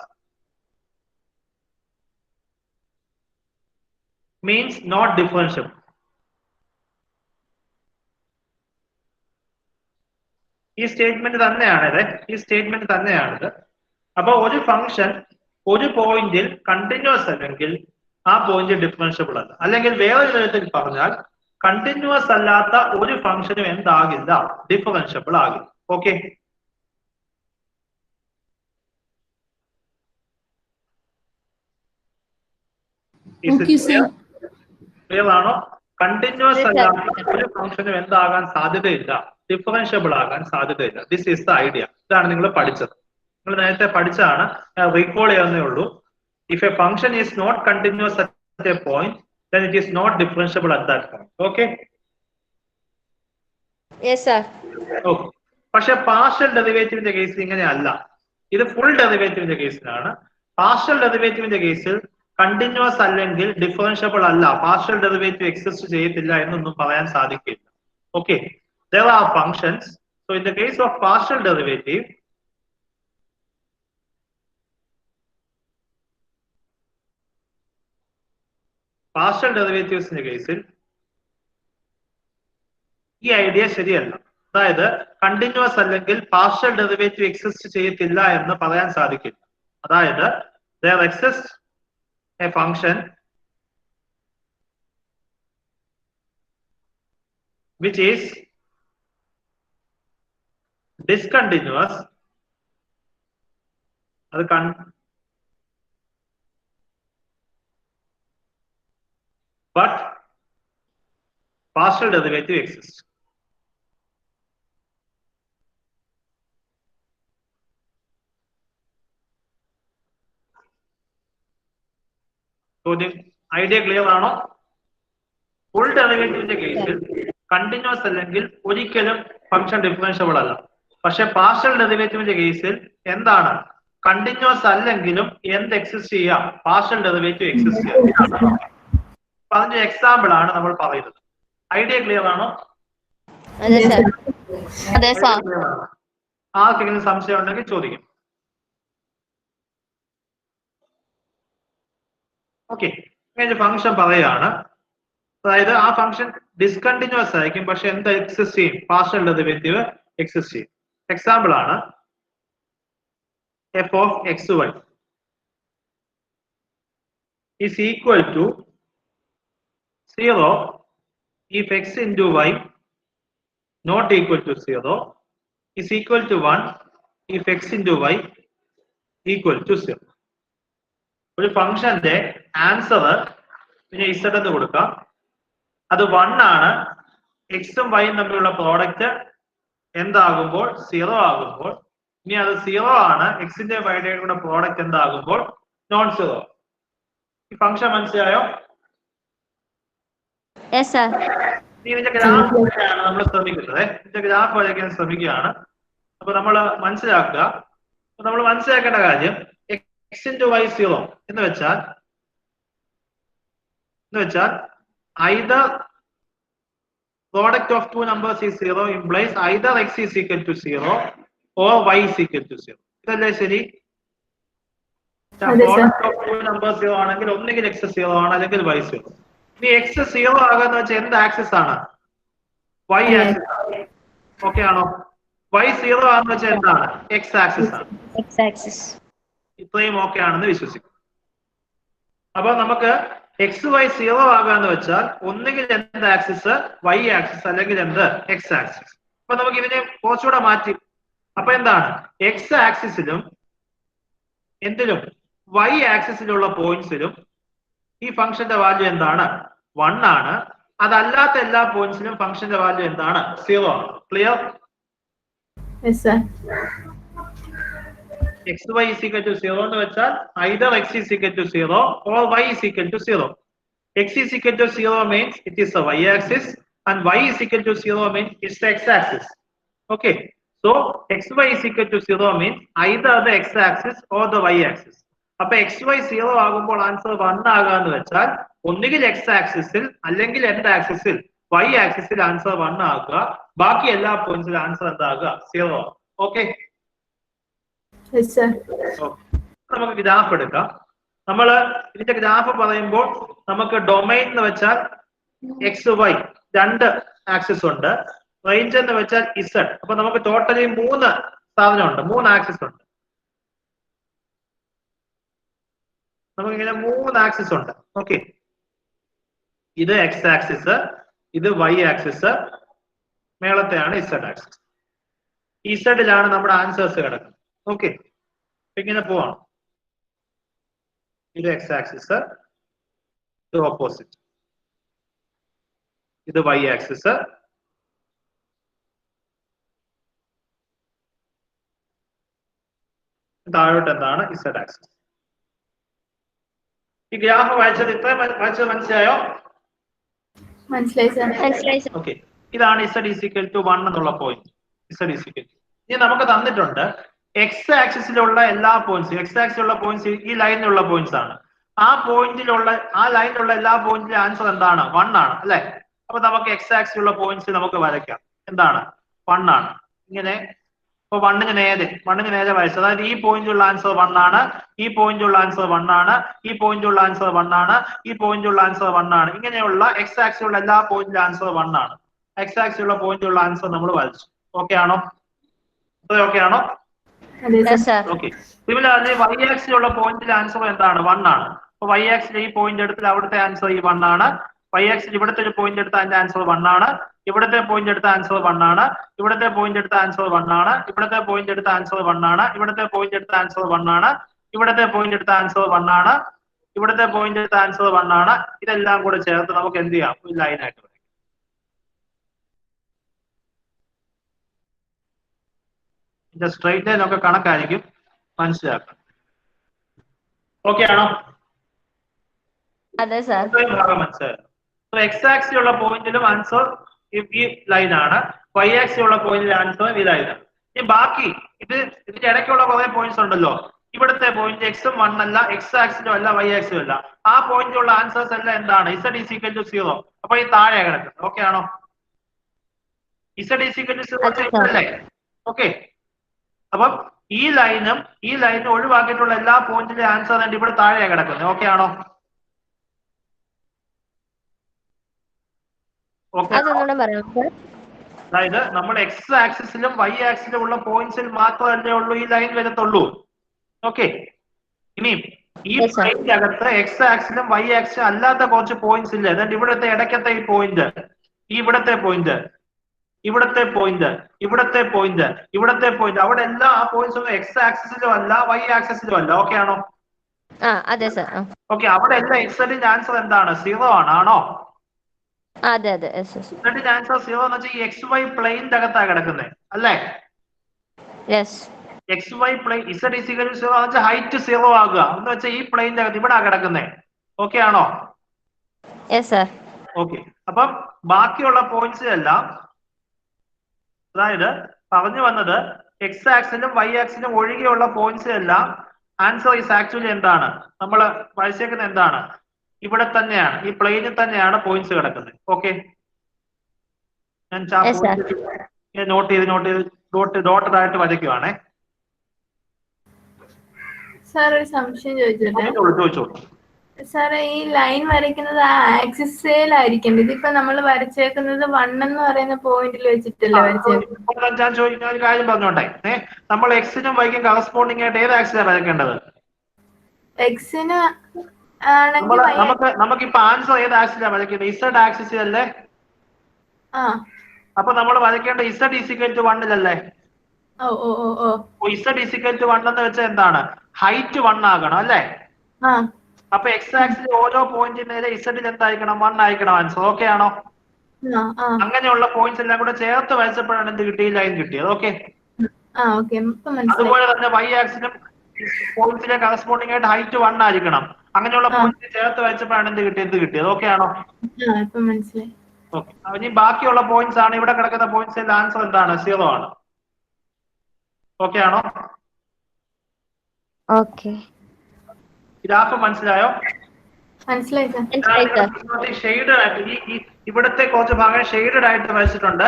means not differentiable. ഈ സ്റ്റേറ്റ്മെന്റ് തന്നെയാണിത്. അപ്പൊ ഒരു ഫംഗ്ഷൻ ഒരു പോയിന്റിൽ കണ്ടിന്യൂസ് അല്ലെങ്കിൽ ആ പോയിന്റ് ഡിഫറൻഷ്യബിൾ അല്ല. അല്ലെങ്കിൽ വേറൊരു തരത്തിൽ പറഞ്ഞാൽ കണ്ടിന്യൂസ് അല്ലാത്ത ഒരു ഫംഗ്ഷനും എന്താകില്ല? ഡിഫറൻഷ്യബിൾ ആകില്ല. ഓക്കെ, ക്ലിയർ ആണോ? കണ്ടിന്യൂസ് അല്ലാത്ത ഒരു ഫംഗ്ഷനും എന്താകാൻ സാധ്യതയില്ല? ഡിഫറൻഷ്യബിൾ ആകാൻ സാധ്യതയില്ല. This is the idea. ഇതാണ് നിങ്ങൾ പഠിച്ചത്. നിങ്ങൾ നേരത്തെ പഠിച്ചതാണ്, റീകോൾ ചെയ്യുന്നേ ഉള്ളൂ. If a function is not continuous at a point, then it is not differentiable at that point. Okay? Yes sir. Okay. പക്ഷെ പാർഷ്യൽ ഡെറിവേറ്റീവിന്റെ കേസിൽ ഇങ്ങനെയല്ല. ഇത് ഫുൾ ഡെറിവേറ്റീവിന്റെ കേസിലാണ്. പാർഷ്യൽ ഡെറിവേറ്റീവിന്റെ കേസിൽ കണ്ടിന്യൂസ് അല്ലെങ്കിൽ ഡിഫറൻഷ്യബിൾ അല്ല, പാർഷ്യൽ ഡെറിവേറ്റീവ് എക്സിസ്റ്റ് ചെയ്യത്തില്ല എന്നൊന്നും പറയാൻ സാധിക്കില്ല. Okay? There are functions. So in the case of partial derivative, partial ഡെറിവേറ്റീവ്സിന്റെ കേസിൽ ഈ ഐഡിയ ശരിയല്ല. അതായത് കണ്ടിന്യൂസ് അല്ലെങ്കിൽ പാർഷ്യൽ ഡെറിവേറ്റീവ് എക്സിസ്റ്റ് ചെയ്യത്തില്ല എന്ന് പറയാൻ സാധിക്കില്ല. അതായത് there exists a function which is discontinuous. അത് but partial derivative exists. ചോദ്യം ഐഡിയ ക്ലിയർ ആണോ? ഫുൾ ഡെറിവേറ്റീവിന്റെ കേസിൽ കണ്ടിന്യൂസ് അല്ലെങ്കിൽ ഒരിക്കലും ഫംഗ്ഷൻ ഡിഫറൻഷ്യബിൾ അല്ല. പക്ഷെ പാർഷ്യൽ ഡെറിവേറ്റീവിന്റെ കേസിൽ എന്താണ്? കണ്ടിന്യൂസ് അല്ലെങ്കിലും എന്ത് എക്സിസ്റ്റ് ചെയ്യാം? പാർഷ്യൽ ഡെറിവേറ്റീവ് എക്സിസ്റ്റ് ചെയ്യാം. അപ്പൊ അതിന്റെ എക്സാമ്പിൾ ആണ് നമ്മൾ പറയുന്നത്. ഐഡിയ ക്ലിയർ ആണോ? അതെ സാർ. അതെ സാർ. ആർക്കെങ്കിലും സംശയം ഉണ്ടെങ്കിൽ ചോദിക്കും. ഓക്കെ, ഫംഗ്ഷൻ പറയുകയാണ്. അതായത് ആ ഫംഗ്ഷൻ ഡിസ്കണ്ടിന്യൂസ് ആയിരിക്കും, പക്ഷെ എന്ത് എക്സിസ്റ്റ് ചെയ്യും? പാർഷ്യൽ ഡെറിവേറ്റീവ് എക്സിസ്റ്റ് ചെയ്യും. എക്സാമ്പിൾ ആണ് f of xy is equal to 0 if x into y not equal to 0 is equal to 1 if x into y equal to 0. ഒരു ഫംഗ്ഷന്റെ ആൻസർ പിന്നെ z എന്ന് കൊടുക്കാം. അത് 1 ആണ്. എക്സും വൈയും തമ്മിലുള്ള പ്രോഡക്റ്റ് എന്താകുമ്പോൾ? 0 ആകുമ്പോൾ. ഇനി അത് 0 ആണ്. എക്സിന്റെ വൈയുടെയും കൂടെ പ്രോഡക്റ്റ് എന്താകുമ്പോൾ? നോൺ 0. ഈ ഫംഗ്ഷൻ മനസ്സിലായോ? Yes sir. ഇതിന്റെ ഗ്രാഫ് വരയ്ക്കാനാണ് നമ്മൾ ശ്രമിക്കുന്നത്. ഇതിന്റെ ഗ്രാഫ് വരയ്ക്കാൻ ശ്രമിക്കുകയാണ്. അപ്പൊ നമ്മൾ മനസ്സിലാക്കുക, നമ്മൾ മനസ്സിലാക്കേണ്ട കാര്യം എക്സ് ഇൻറ്റു വൈ 0 എന്ന് വെച്ചാൽ either product of two numbers is 0 implies either x is equal to 0 or y is equal to 0. ഇതല്ലേ ശരി? പ്രോഡക്റ്റ് ഓഫ് ടു നമ്പേഴ്സ് 0 ആണെങ്കിൽ ഒന്നുകിൽ x 0 ആണ് അല്ലെങ്കിൽ y 0. ഇനി x 0 ആകാന്ന് വെച്ചാൽ എന്ത് ആക്സിസ് ആണ്? y axis. ഓക്കെ ആണോ? y 0 ആണെന്ന് വെച്ചാൽ എന്താണ്? x ആക്സിസ് ആണ്. x axis. ഇത്രയും ഓക്കെ ആണെന്ന് വിശ്വസിക്കും. അപ്പൊ നമുക്ക് x y 0 ആകാന്ന് വെച്ചാൽ ഒന്നുകിൽ എന്ത് ആക്സിസ്? y ആക്സിസ് അല്ലെങ്കിൽ എന്ത്? x axis. അപ്പൊ നമുക്ക് ഇതിനെ കുറച്ചുകൂടെ മാറ്റി. അപ്പൊ എന്താണ്? x ആക്സിസിലും എന്തിലും y ആക്സിസിലുള്ള പോയിന്റ്സിലും ഈ ഫംഗ്ഷന്റെ വാല്യൂ എന്താണ്? 1 ആണ്. അതല്ലാത്ത എല്ലാ പോയിന്റ്സിലും ഫംഗ്ഷന്റെ വാല്യൂ എന്താണ്? 0 ആണ്. Clear? Yes, sir. xy is equal to 0 എന്ന് വെച്ചാൽ either x is equal to 0 or y is equal to 0. x is equal to 0 means it is the y axis and y is equal to 0 means it's the x axis. Okay, so xy is equal to 0 means either the x axis or the y axis. അപ്പൊ xy 0 ആകുമ്പോൾ ആൻസർ 1 ആകാന്ന് വെച്ചാൽ ഒന്നുകിൽ x ആക്സിസിൽ അല്ലെങ്കിൽ എന്ത് ആക്സിസിൽ? y ആക്സിസിൽ ആൻസർ 1 ആകുക. ബാക്കി എല്ലാ പോയിന്റ്സിലും ആൻസർ എന്താകുക? 0. ഓക്കെ, നമുക്ക് ഗ്രാഫ് എടുക്കാം. നമ്മൾ ഇതിന്റെ ഗ്രാഫ് പറയുമ്പോൾ നമുക്ക് ഡൊമൈൻ എന്ന് വെച്ചാൽ എക്സ് വൈ രണ്ട് ആക്സിസ് ഉണ്ട്. റേഞ്ച് എന്ന് വെച്ചാൽ ഇസഡ്. അപ്പൊ നമുക്ക് ടോട്ടലി 3 സാധനമുണ്ട്, 3 ആക്സിസ് ഉണ്ട്. നമുക്ക് ഇങ്ങനെ 3 ആക്സിസ് ഉണ്ട്. ഓക്കെ, ഇത് എക്സ് ആക്സിസ്, ഇത് വൈ ആക്സിസ്, മേളത്തെയാണ് ഇസഡ് ആക്സിസ്. ഇസഡിലാണ് നമ്മുടെ ആൻസേഴ്സ് കിടക്കുന്നത്. ഓക്കെ, ഇങ്ങനെ പോവാണ്. ഇത് എക്സ് ആക്സിസ്, ഇത് ഓപ്പോസിറ്റ്, ഇത് വൈ ആക്സിസ്, താഴോട്ട് എന്താണ്? Z axis. ഈ ഗ്രാഫ് വായിച്ചത് ഇത്രയും വായിച്ചത് മനസ്സിലായോ? മനസ്സിലായി. ഓക്കെ, ഇതാണ് ഇസഡ് ഈസ് ഈക്വൽ ടു 1 എന്നുള്ള point. Zed is equal to, ഇനി നമുക്ക് തന്നിട്ടുണ്ട് എക്സ് ആക്സിസിലുള്ള എല്ലാ പോയിന്റ്സും, എക്സ് ആക്സിലുള്ള പോയിന്റ്സ് ഈ ലൈനിലുള്ള പോയിന്റ്സ് ആണ്. ആ പോയിന്റിലുള്ള ആ ലൈനിലുള്ള എല്ലാ പോയിന്റിലെ ആൻസർ എന്താണ്? 1 ആണ് അല്ലെ? അപ്പൊ നമുക്ക് എക്സ് ആക്സിലുള്ള പോയിന്റ്സ് നമുക്ക് വരയ്ക്കാം. എന്താണ്? 1 ആണ്. ഇങ്ങനെ ഇപ്പൊ 1ന് നേരെ വരച്ചു. അതായത് ഈ പോയിന്റുള്ള ആൻസർ 1 ആണ്, ഈ പോയിന്റുള്ള ആൻസർ 1 ആണ്, ഈ പോയിന്റുള്ള ആൻസർ 1 ആണ്, ഈ പോയിന്റുള്ള ആൻസർ 1 ആണ്. ഇങ്ങനെയുള്ള എക്സ് ആക്സിലുള്ള എല്ലാ പോയിന്റിലെ ആൻസർ 1 ആണ്. എക്സ് ആക്സിലുള്ള പോയിന്റുള്ള ആൻസർ നമ്മൾ വരച്ചു. ഓക്കെ ആണോ? ഓക്കെ ആണോ? ഓക്കെ. സിമിലർലി വൈ ആക്സിലുള്ള പോയിന്റിലെ ആൻസർ എന്താണ്? 1 ആണ്. അപ്പൊ വൈ ആക്സിൽ ഈ പോയിന്റ് എടുത്താൽ അവിടുത്തെ ആൻസർ ഈ 1 ആണ്. വൈ ആക്സിൽ ഇവിടുത്തെ ഒരു പോയിന്റ് എടുത്താൽ അതിന്റെ ആൻസർ 1 ആണ്. ഇവിടുത്തെ പോയിന്റ് എടുത്ത ആൻസർ 1 ആണ്. ഇവിടുത്തെ പോയിന്റ് എടുത്ത ആൻസർ 1 ആണ്. ഇവിടുത്തെ പോയിന്റ് എടുത്ത ആൻസർ 1 ആണ്. ഇവിടുത്തെ പോയിന്റ് എടുത്ത ആൻസർ 1 ആണ്. ഇവിടുത്തെ പോയിന്റ് എടുത്ത ആൻസർ 1 ആണ്. ഇവിടുത്തെ പോയിന്റ് ആൻസർ 1 ആണ്. ഇതെല്ലാം കൂടെ ചേർത്ത് നമുക്ക് എന്ത് ചെയ്യാം? ഒരു ലൈനായിട്ട് വരയ്ക്കാം. ഇതിന്റെ സ്ട്രൈറ്റ് ലൈൻ ഒക്കെ കണക്കായിരിക്കും, മനസ്സിലാക്കാം. ഓക്കെ ആണോ? അതെ സാർ. ഭാഗം മനസ്സിലായോ? എക്സ് ആക്സിൽ ഉള്ള പോയിന്റിലും ആൻസർ ഈ ലൈനാണ്, വൈ ആക്സിൽ ഉള്ള പോയിന്റിലെ ആൻസർ ഈ ലൈനാണ്. ഇനി ബാക്കി ഇതിന്റെ ഇടയ്ക്കുള്ള കുറെ പോയിന്റ്സ് ഉണ്ടല്ലോ. ഇവിടുത്തെ പോയിന്റ് എക്സും 1 അല്ല, എക്സ് ആക്സിലും അല്ല, വൈ ആക്സിലും അല്ല. ആ പോയിന്റിലുള്ള ആൻസേഴ്സ് എല്ലാം എന്താണ്? Z = 0. അപ്പൊ ഈ താഴെ കിടക്കുന്നത്. ഓക്കെ ആണോ? Z = 0 അല്ലേ? ഓക്കെ. അപ്പം ഈ ലൈനും ഒഴിവാക്കിയിട്ടുള്ള എല്ലാ പോയിന്റിലെ ആൻസർ തന്നെ ഇവിടെ താഴെയാണ് കിടക്കുന്നത്. ഓക്കെ ആണോ? അതൊന്നുകൂടെ പറയാം സാർ. അതായത് നമ്മൾ എക്സ് ആക്സിസിലും വൈ ആക്സിലും ഉള്ള പോയിന്റ്സിൽ മാത്രമല്ലേ ഉള്ളൂ ഈ ലൈൻ വരത്തുള്ളൂ. ഓക്കെ. ഇനിയും ഈ പോയിന്റ് അകത്ത് എക്സ് ആക്സിലും വൈ ആക്സിലും അല്ലാത്ത കുറച്ച് പോയിന്റ്സ് ഇല്ലേ? അതായത് ഇവിടുത്തെ ഇടയ്ക്കത്തെ ഈ പോയിന്റ്, ഇവിടത്തെ പോയിന്റ്, ഇവിടത്തെ പോയിന്റ്, ഇവിടത്തെ പോയിന്റ്, ഇവിടത്തെ പോയിന്റ്, അവിടെ എല്ലാം ആ പോയിന്റ്സ് ഒന്നും എക്സ് ആക്സിസിലും അല്ല, വൈ ആക്സിസിലും അല്ല. ഓക്കെ ആണോ? അതെ സാർ. ഓക്കെ. അവിടെ എല്ലാം എക്സിന്റെ ആൻസർ എന്താണ്? 0 ആണ്. ആണോ? അതെ അതെ. എന്നിട്ട് ആൻസർ 0 എന്ന് വെച്ചാൽ ഈ എക്സ് വൈ പ്ലെയിനിന്റെ അകത്താണ് കിടക്കുന്നത് അല്ലേ? Yes. X y plane Z = 0 എന്ന് വെച്ചാൽ ഹൈറ്റ് 0 ആകുക എന്ന് വെച്ചാൽ ഈ പ്ലെയിനിന്റെ അകത്ത് ഇവിടെ കിടക്കുന്നത്. ഓക്കെ ആണോ? Yes sir. ഓക്കെ. അപ്പം ബാക്കിയുള്ള പോയിന്റ്സ് എല്ലാം, അതായത് പറഞ്ഞു വന്നത് എക്സ് ആക്സിലും വൈ ആക്സിലും ഒഴികെയുള്ള പോയിന്റ്സ് എല്ലാം ആൻസർ ഈസ് ആക്ച്വലി എന്താണ്? നമ്മൾ വരച്ചേക്കുന്നത് എന്താണ്? ഇവിടെ തന്നെയാണ്, ഈ പ്ലെയിനിൽ തന്നെയാണ് പോയിന്റ്സ് കിടക്കുന്നത്. ഓക്കെ. ഞാൻ നോട്ട് ചെയ്ത് ഡോട്ടഡ് ആയിട്ട് വരയ്ക്കുവാണേ. സാർ ഒരു സംശയം ചോദിച്ചോട്ടെ? ചോദിച്ചോളൂ. സാറേ, ഈ ലൈൻ വരയ്ക്കുന്നത് ആ ആക്സിസിലായിരിക്കും. ഇതിപ്പോ നമ്മൾ വരച്ചേക്കുന്നത് 1 എന്ന് പറയുന്ന പോയിന്റിൽ വെച്ചിട്ടല്ലേ വരച്ചേക്കുന്നത്? ഞാൻ ചോദിക്കുന്ന ഒരു കാര്യം പറഞ്ഞോട്ടെ. നമ്മൾ എക്സിനും വൈക്കും കറസ്പോണ്ടിങ് ആയിട്ട് ഏത് ആക്സിലാണ് വരയ്ക്കേണ്ടത്? എക്സിന് ആണെങ്കിൽ നമുക്കിപ്പോ ആൻസർ ഏത് ആക്സിലാണ് വരയ്ക്കേണ്ടത്? Z ആക്സിസ് അല്ലേ? അപ്പൊ നമ്മൾ വരയ്ക്കേണ്ട Z = 1 Z = 1 എന്ന് വെച്ചാൽ എന്താണ്? ഹൈറ്റ് 1 ആകണം അല്ലേ? അപ്പൊ എക്സ് ആക്സിൽ ഓരോ പോയിന്റിന് Z എന്തായിരിക്കണം? 1 ആയിരിക്കണം ആൻസർ. ഓക്കെ ആണോ? അങ്ങനെയുള്ള പോയിന്റ്സ് എല്ലാം കൂടെ ചേർത്ത് വരച്ചപ്പോഴാണ് എന്ത് കിട്ടി? ലൈൻ കിട്ടിയത്. ഓക്കെ. അതുപോലെ തന്നെ വൈ ആക്സിലും പോയിന്റ്സിലെ കറസ്പോണ്ടിങ് ആയിട്ട് ഹൈറ്റ് 1 ആയിരിക്കണം. അങ്ങനെയുള്ള പോയിന്റ്സ് ചേർത്ത് വരച്ചപ്പോഴാണ് എന്ത് കിട്ടിയത്? ഓക്കെ ആണോ? ഓക്കെ. ഇനി ബാക്കിയുള്ള പോയിന്റ്സ് ആണ്, ഇവിടെ കിടക്കുന്ന പോയിന്റ്സ് ആൻസർ എന്താണ്? 0 ആണ്. ഓക്കെ ആണോ? ഓക്കെ. ഗ്രാഫ് മനസ്സിലായോ? ഷെയ്ഡഡ് ആയിട്ട് ഇവിടത്തെ കുറച്ച് ഭാഗം ഷെയ്ഡഡ് ആയിട്ട് വരച്ചിട്ടുണ്ട്.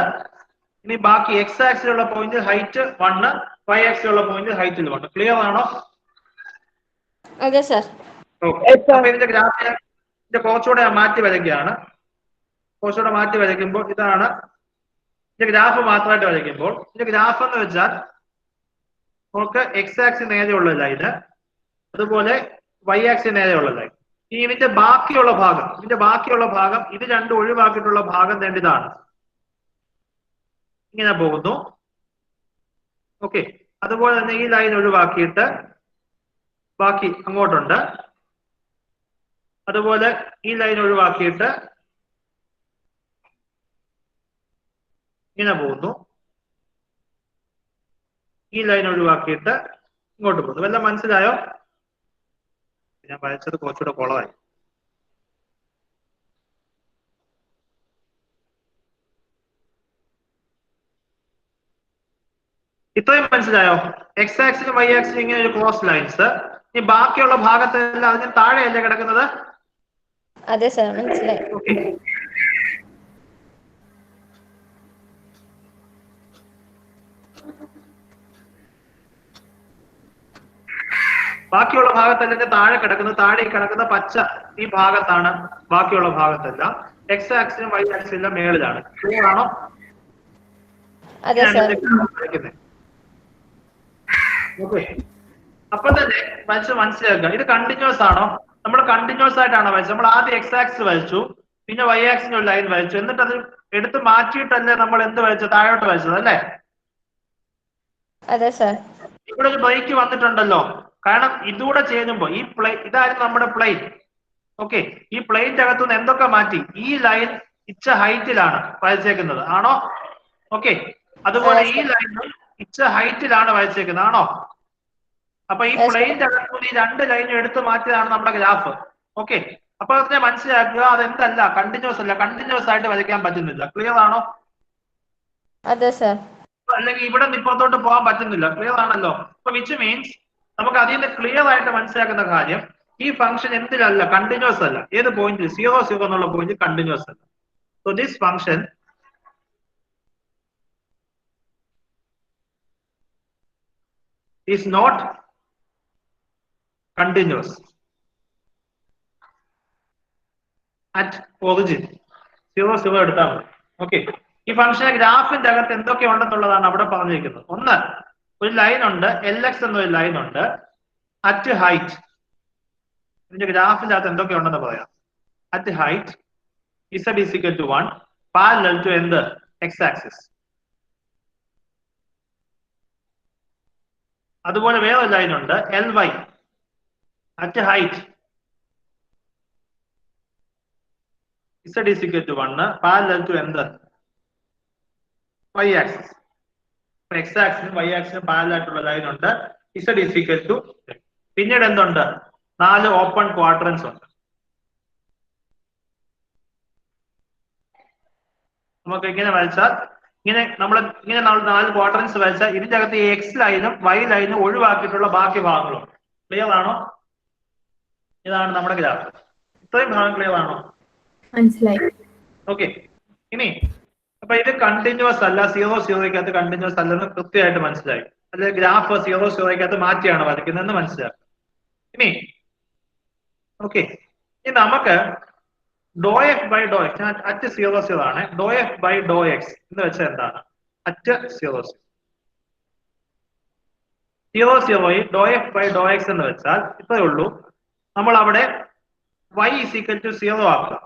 ഇനി ബാക്കി എക്സ് ആക്സിലുള്ള പോയിന്റ് ഹൈറ്റ് 1, വൈ ആക്സിലുള്ള പോയിന്റ് ഹൈറ്റിൽ 1. ക്ലിയർ ആണോ? അതെ സാർ. ഇതിന്റെ ഗ്രാഫിന്റെ കുറച്ചുകൂടെ മാറ്റി വരയ്ക്കുകയാണ്. കുറച്ചുകൂടെ മാറ്റി വരയ്ക്കുമ്പോൾ ഇതാണ് ഇതിന്റെ ഗ്രാഫ് മാത്രമായിട്ട് വരയ്ക്കുമ്പോൾ. ഇതിന്റെ ഗ്രാഫ് എന്ന് വെച്ചാൽ നമുക്ക് എക്സ് ആക്സിന് നേരെയുള്ള ലൈന്, അതുപോലെ വൈ ആക്സിന് നേരെയുള്ള ലൈൻ. ഇതിന്റെ ബാക്കിയുള്ള ഭാഗം ഇത് രണ്ടും ഒഴിവാക്കിയിട്ടുള്ള ഭാഗം ഇതാണ്. ഇങ്ങനെ പോകുന്നു. ഓക്കെ. അതുപോലെ തന്നെ ഈ ലൈൻ ഒഴിവാക്കിയിട്ട് ബാക്കി അങ്ങോട്ടുണ്ട്. അതുപോലെ ഈ ലൈൻ ഒഴിവാക്കിയിട്ട് ഇങ്ങനെ പോകുന്നു. ഈ ലൈൻ ഒഴിവാക്കിയിട്ട് ഇങ്ങോട്ട് പോകുന്നു. വല്ലതും മനസ്സിലായോ? ഞാൻ വരച്ചത് കുറച്ചുകൂടെ കുളമായി. ഇത്രയും മനസ്സിലായോ? എക്സ് ആക്സിനും വൈ ആക്സിനും ഇങ്ങനെ ഒരു ക്രോസ് ലൈൻസ്. ഈ ബാക്കിയുള്ള ഭാഗത്തെല്ലാം അതിന് താഴെയല്ലേ കിടക്കുന്നത്? അതെ സാർ, മനസ്സിലായി. ഓക്കെ. ബാക്കിയുള്ള ഭാഗത്തല്ലെങ്കിൽ താഴെ കിടക്കുന്ന പച്ച ഈ ഭാഗത്താണ്. ബാക്കിയുള്ള ഭാഗത്തെല്ലാം എക്സ് ആക്സിനും വൈ ആക്സിനും മേളിലാണ്. ക്ലിയർ ആണോ? ഓക്കെ. അപ്പൊ തന്നെ മനസ്സിലാക്കുക, ഇത് കണ്ടിന്യൂസ് ആണോ? നമ്മൾ കണ്ടിന്യൂസ് ആയിട്ടാണോ വരച്ചത്? നമ്മൾ ആദ്യം എക്സ് ആക്സിസ് വരച്ചു, പിന്നെ വൈ ആക്സിന് ഒരു ലൈൻ വരച്ചു, എന്നിട്ട് അത് എടുത്ത് മാറ്റിയിട്ടല്ലേ നമ്മൾ എന്ത് വരച്ചത്? താഴോട്ട് വരച്ചത് അല്ലേ? അതെ സാർ. ഇവിടെ ഒരു ബ്രേക്ക് വന്നിട്ടുണ്ടല്ലോ. കാരണം ഇതുകൂടെ ചേരുമ്പോ ഈ ഇതായിരുന്നു നമ്മുടെ പ്ലെയിൻ. ഓക്കെ, ഈ പ്ലെയിന്റെ അകത്തുനിന്ന് എന്തൊക്കെ മാറ്റി? ഈ ലൈൻ ഇച്ച ഹൈറ്റിലാണ് വരച്ചേക്കുന്നത്, ആണോ? ഓക്കെ, അതുപോലെ ഈ ലൈൻ ഇച്ച ഹൈറ്റിലാണ് വരച്ചേക്കുന്നത്, ആണോ? അപ്പൊ ഈ പ്ലെയിന്റെ അകത്തുനിന്ന് ഈ രണ്ട് ലൈനും എടുത്തു മാറ്റിയതാണ് നമ്മുടെ ഗ്രാഫ്. ഓക്കെ, അപ്പൊ അതിനെ മനസ്സിലാക്കുക, അതെന്തല്ല, കണ്ടിന്യൂസ് അല്ല, കണ്ടിന്യൂസ് ആയിട്ട് വരയ്ക്കാൻ പറ്റുന്നില്ല. ക്ലിയർ ആണോ? അതെ സർ. അല്ലെങ്കിൽ ഇവിടെ നിന്ന് ഇപ്പുറത്തോട്ട് പോകാൻ പറ്റുന്നില്ല. ക്ലിയർ ആണല്ലോ? അപ്പൊ വിച്ച് മീൻസ് നമുക്ക് അതിൽ നിന്ന് ക്ലിയർ ആയിട്ട് മനസ്സിലാക്കുന്ന കാര്യം, ഈ ഫംഗ്ഷൻ എന്തിലല്ല, കണ്ടിന്യൂസ് അല്ല. ഏത് പോയിന്റ്? 0, 0 എന്നുള്ള പോയിന്റ് കണ്ടിന്യൂസ് അല്ല. So this function is not continuous at origin. 0, 0 എടുത്താൽ മതി. ഓക്കെ, ഈ ഫംഗ്ഷന്റെ ഗ്രാഫിന്റെ അകത്ത് എന്തൊക്കെ ഉണ്ടെന്നുള്ളതാണ് അവിടെ പറഞ്ഞിരിക്കുന്നത്. ഒന്ന്, ഒരു ലൈൻ ഉണ്ട്, LX എന്നൊരു ലൈൻ ഉണ്ട് അറ്റ് ഹൈറ്റ്. ഇതിന്റെ ഗ്രാഫിന്റെ അകത്ത് എന്തൊക്കെ ഉണ്ടെന്ന് പറയാം. At height Z is equal to 1 parallel to എന്ത്? X axis. അതുപോലെ വേറൊരു ലൈൻ ഉണ്ട് LY at height Z is equal to 1 parallel to എന്ത്? Y axis. X axis Y axis parallel ആയിട്ടുള്ള ലൈൻ ഉണ്ട്. Z is equal to. പിന്നീട് എന്തുണ്ട്? 4 ഓപ്പൺ ക്വാഡ്രന്റ്സ് ഉണ്ട്. നമുക്ക് ഇങ്ങനെ വരച്ചാൽ, നമ്മൾ 4 ക്വാഡ്രന്റ്സ് വരച്ചാൽ ഇതിന്റെ അകത്ത് ഈ X ലൈനും Y ലൈനും ഒഴിവാക്കിയിട്ടുള്ള ബാക്കി ഭാഗങ്ങളുണ്ട്. ക്ലിയർ ആണോ? ഇതാണ് നമ്മുടെ ഗ്രാഫ്. ഇത്രയും ഭാഗം ക്ലിയർ ആണോ? മനസ്സിലായി. ഓക്കെ, ഇനി അപ്പൊ ഇത് കണ്ടിന്യൂസ് അല്ല, 0, 0 കണ്ടിന്യൂസ് അല്ലെന്ന് കൃത്യമായിട്ട് മനസ്സിലായി. അല്ലെ ഗ്രാഫ് 0, 0 മാറ്റിയാണ് വരയ്ക്കുന്നതെന്ന് മനസ്സിലാക്കുക. ഇനി ഓക്കെ, ഇനി നമുക്ക് ∂f by ∂x അറ്റ് 0, 0 ആണ്. ∂f by ∂x എന്ന് വെച്ചാൽ എന്താണ്? അറ്റ് 0, 0 ∂f by ∂x എന്ന് വെച്ചാൽ ഇത്രയേ ഉള്ളൂ. നമ്മൾ അവിടെ y is equal to 0 ആക്കുക.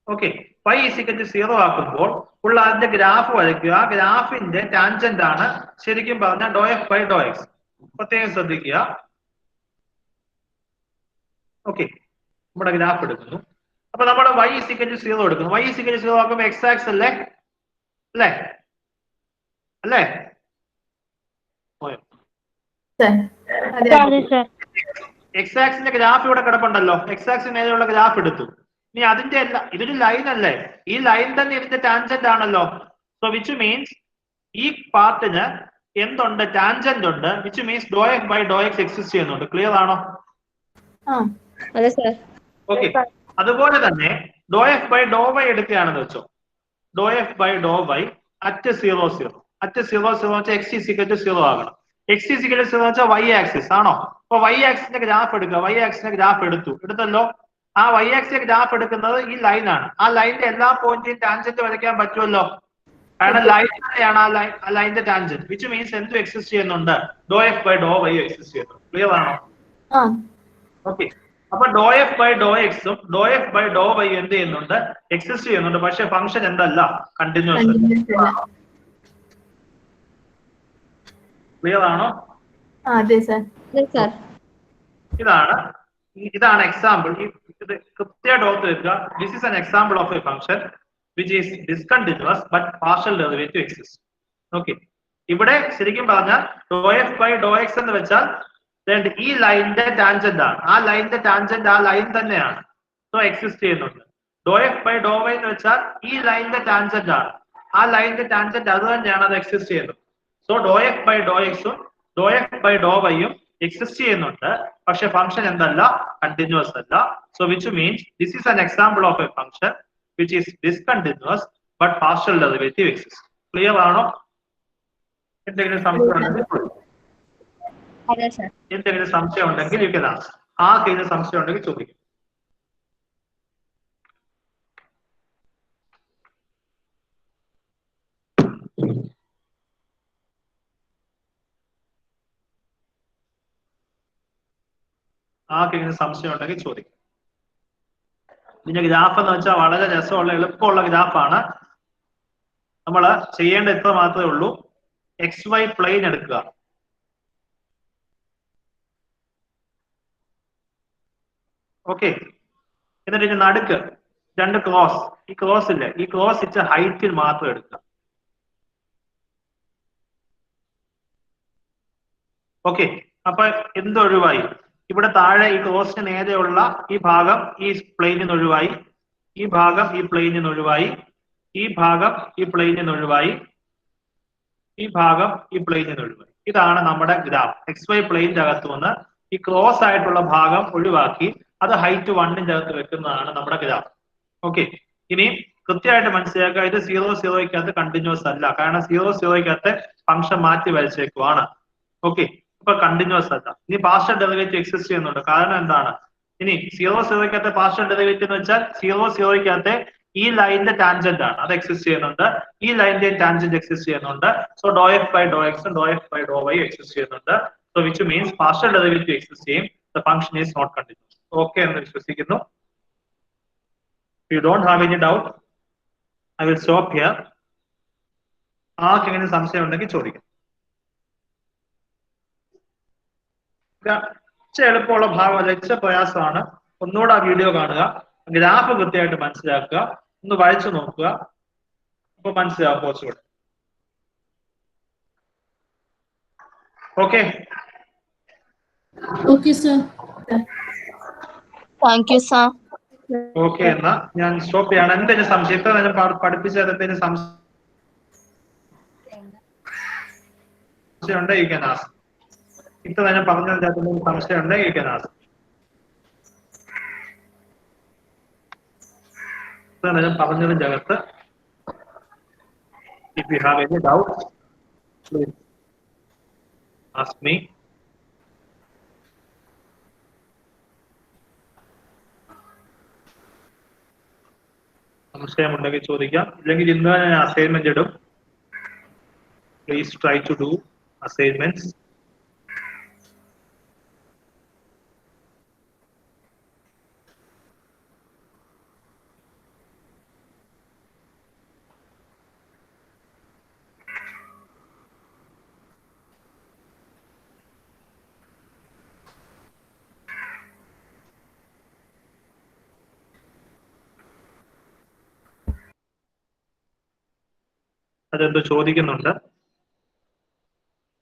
Okay, y is equal to 0 ആക്കുമ്പോൾ ഉള്ള അതിന്റെ ഗ്രാഫ് വരയ്ക്കുക. ആ ഗ്രാഫിന്റെ ടാൻജന്റ് ആണ് ശരിക്കും പറഞ്ഞാൽ ∂f by ∂x. പ്രത്യേകം ശ്രദ്ധിക്കുക. ഓക്കെ, നമ്മുടെ ഗ്രാഫ് എടുക്കുന്നു. അപ്പൊ നമ്മൾ y is equal to 0 എടുക്കുന്നു. y is equal to 0 ആക്കുമ്പോൾ x ആക്സിസ് അല്ലേ? അല്ലേ? അല്ലേ? എക്സ് ആക്സിന്റെ ഗ്രാഫ് ഇവിടെ കിടപ്പുണ്ടല്ലോ. എക്സ് ആക്സിന് മേലെയുള്ള ഗ്രാഫ് എടുത്തു. ഇനി അതിന്റെ അല്ല, ഇതൊരു ലൈൻ അല്ലേ? ഈ ലൈൻ തന്നെ ഇതിന്റെ ടാൻജന്റ് ആണല്ലോ. സോ വിച്ച് മീൻസ് ഈ പാർട്ടിന് എന്തുണ്ട്? ടാൻജന്റ് ഉണ്ട്. Which means ∂f by ∂x exist ചെയ്യുന്നുണ്ട്. ക്ലിയർ ആണോ? ഓക്കെ, അതുപോലെ തന്നെ ∂f by ∂y എടുക്കുകയാണെന്ന് വെച്ചോ. ∂f by ∂y at 0, 0 at 0, 0 വെച്ചാൽ x is equal to 0 ആകണം. x is equal to 0 വെച്ചാൽ y ആക്സിസ് ആണോ? അപ്പൊ y ആക്സിന്റെ ഗ്രാഫ് എടുക്കുക. y ആക്സിന്റെ ഗ്രാഫ് എടുത്തല്ലോ. ആ y ആക്സിന്റെ ഗ്രാഫ് എടുക്കുന്നത് ഈ ലൈൻ ആണ്. ആ ലൈനിന്റെ എല്ലാ പോയിന്റിലും ടാൻജന്റ് വരയ്ക്കാൻ പറ്റുമല്ലോ. കാരണം ലൈൻ തന്നെയാണ് ആ ലൈനിന്റെ ടാൻജന്റ്. വിച്ച് മീൻസ് എന്തും എക്സിസ്റ്റ് ചെയ്യുന്നുണ്ട്? ∂f by ∂y എക്സിസ്റ്റ് ചെയ്യുന്നു. ക്ലിയർ ആണോ? ഓക്കെ, അപ്പൊ ∂f by ∂x ഉം ∂f by ∂y എന്ത് ചെയ്യുന്നുണ്ട്? എക്സിസ്റ്റ് ചെയ്യുന്നുണ്ട്. പക്ഷെ ഫംഗ്ഷൻ എന്തല്ല? കണ്ടിന്യൂസ്. ക്ലിയർ ആണോ? അതെ സർ. ഇതാണ് എക്സാമ്പിൾ. ഇത് കൃത്യമായിട്ട് ഓർത്ത് വെക്കുക. This is an example of a function which is discontinuous but partial derivative exist. Okay, ഇവിടെ ശരിക്കും പറഞ്ഞാൽ ∂f by ∂x എന്ന് വെച്ചാൽ ഈ ലൈനിന്റെ ടാൻജന്റ് ആണ്. ആ ലൈനിന്റെ ടാൻജന്റ് ആ ലൈൻ തന്നെയാണ്. സോ എക്സിസ്റ്റ് ചെയ്യുന്നുണ്ട്. ∂f by ∂y എന്ന് വെച്ചാൽ ഈ ലൈനിന്റെ ടാൻജന്റ് ആണ്. ആ ലൈനിന്റെ ടാൻജന്റ് അത് തന്നെയാണ്, അത് എക്സിസ്റ്റ് ചെയ്യുന്നത്. സോ ∂f by ∂x ഉം ∂f by ∂y ഉം എക്സിസ്റ്റ് ചെയ്യുന്നുണ്ട്. പക്ഷെ ഫംഗ്ഷൻ എന്തല്ല? കണ്ടിന്യൂസ് അല്ല. So which means this is an example of a function which is discontinuous but partial derivative exist. Clear ആണോ? എന്തെങ്കിലും സംശയം ഉണ്ടെങ്കിൽ യു കൻ ആസ്ക്. ആർക്കെങ്കിലും സംശയം ഉണ്ടെങ്കിൽ ചോദിക്കും. ആർക്കെങ്കിലും സംശയം ഉണ്ടെങ്കിൽ ചോദിക്കും. ഇതിന്റെ ഗ്രാഫ് എന്ന് വെച്ചാൽ വളരെ രസമുള്ള എളുപ്പമുള്ള ഗ്രാഫാണ്. നമ്മൾ ചെയ്യേണ്ട ഇത്ര മാത്രമേ ഉള്ളൂ. XY പ്ലെയിൻ എടുക്കുക. ഓക്കെ. എന്നിട്ട് ഇതിന്റെ നടുക്ക് 2 ക്രോസ്, ഈ ക്രോസ് ഇല്ലേ, ഈ ക്രോസ് ഇച്ച ഹൈറ്റിൽ മാത്രം എടുക്കുക. ഓക്കെ. അപ്പൊ എന്തൊഴിവായി? ഇവിടെ താഴെ ഈ ക്രോസിന് നേരെയുള്ള ഈ ഭാഗം ഈ പ്ലെയിനിൽ നിന്ന് ഒഴിവായി, ഈ ഭാഗം ഈ പ്ലെയിനിൽ നിന്ന് ഒഴിവായി, ഈ ഭാഗം ഈ പ്ലെയിനിൽ നിന്ന് ഒഴിവായി, ഈ ഭാഗം ഈ പ്ലെയിനിൽ നിന്ന് ഒഴിവായി. ഇതാണ് നമ്മുടെ ഗ്രാഫ്. XY പ്ലെയിനിന്റെ അകത്ത് നിന്ന് ഈ ക്രോസ് ആയിട്ടുള്ള ഭാഗം ഒഴിവാക്കി അത് ഹൈറ്റ് 1ന്റെ അകത്ത് വെക്കുന്നതാണ് നമ്മുടെ ഗ്രാഫ്. ഓക്കെ. ഇനി കൃത്യമായിട്ട് മനസ്സിലാക്കുക, ഇത് 0,0 കണ്ടിന്യൂസ് അല്ല. കാരണം 0,0 ഫംഗ്ഷൻ മാറ്റി വരച്ചേക്കുവാണ്. ഓക്കെ. ഇപ്പൊ കണ്ടിന്യൂസ് അല്ല. ഇനി പാർഷ്യൽ ഡെറിവേറ്റീവ് എക്സിസ്റ്റ് ചെയ്യുന്നുണ്ട്. കാരണം എന്താണ്? ഇനി 0,0 പാർഷ്യൽ ഡെറിവേറ്റീവ് എന്ന് വെച്ചാൽ 0,0 ഈ ലൈനിന്റെ ടാൻജന്റ് ആണ്, അത് എക്സിസ്റ്റ് ചെയ്യുന്നുണ്ട്. ഈ ലൈനിന്റെ ടാൻജന്റ് എക്സിസ്റ്റ് ചെയ്യുന്നുണ്ട്. സോ ∂f/∂x ∂f/∂y എക്സിസ്റ്റ് ചെയ്യുന്നുണ്ട്. So which means partial derivative exist ചെയ്യും. The function is not continuous. Okay എന്ന് വിശ്വസിക്കുന്നു. You don't have any doubt, I will stop here. ആർക്കെങ്കിലും സംശയം ഉണ്ടെങ്കിൽ ചോദിക്കാം. എളുപ്പമുള്ള ഭാഗമല്ല, ഇച്ചിരി പ്രയാസമാണ്. ഒന്നുകൂടെ ആ വീഡിയോ കാണുക, ഗ്രാഫ് കൃത്യമായിട്ട് മനസ്സിലാക്കുക, ഒന്ന് വായിച്ചു നോക്കുക, അപ്പൊ മനസ്സിലാവും കുറച്ചുകൂടെ. Okay. Okay sir. Thank you sir. Okay, എന്നാ ഞാൻ സ്റ്റോപ്പ് ചെയ്യാണ്. എന്തെങ്കിലും സംശയം ഇപ്പൊ ഞാൻ പഠിപ്പിച്ചത് എന്തെങ്കിലും സംശയം ഉണ്ടെങ്കിൽ you can ask. ഇപ്പൊ ഞാൻ പറഞ്ഞതിന്റെ അകത്ത് സംശയം ഉണ്ടെങ്കിൽ you can ask. ഞാൻ പറഞ്ഞതിന്റെ അകത്ത് if you have any doubt please ask me. സംശയമുണ്ടെങ്കിൽ ചോദിക്കാം. ഇല്ലെങ്കിൽ ഇന്ന് ഞാൻ അസൈൻമെന്റ് ഇടും. Please try to do assignments. അതെന്തോ ചോദിക്കുന്നുണ്ട്.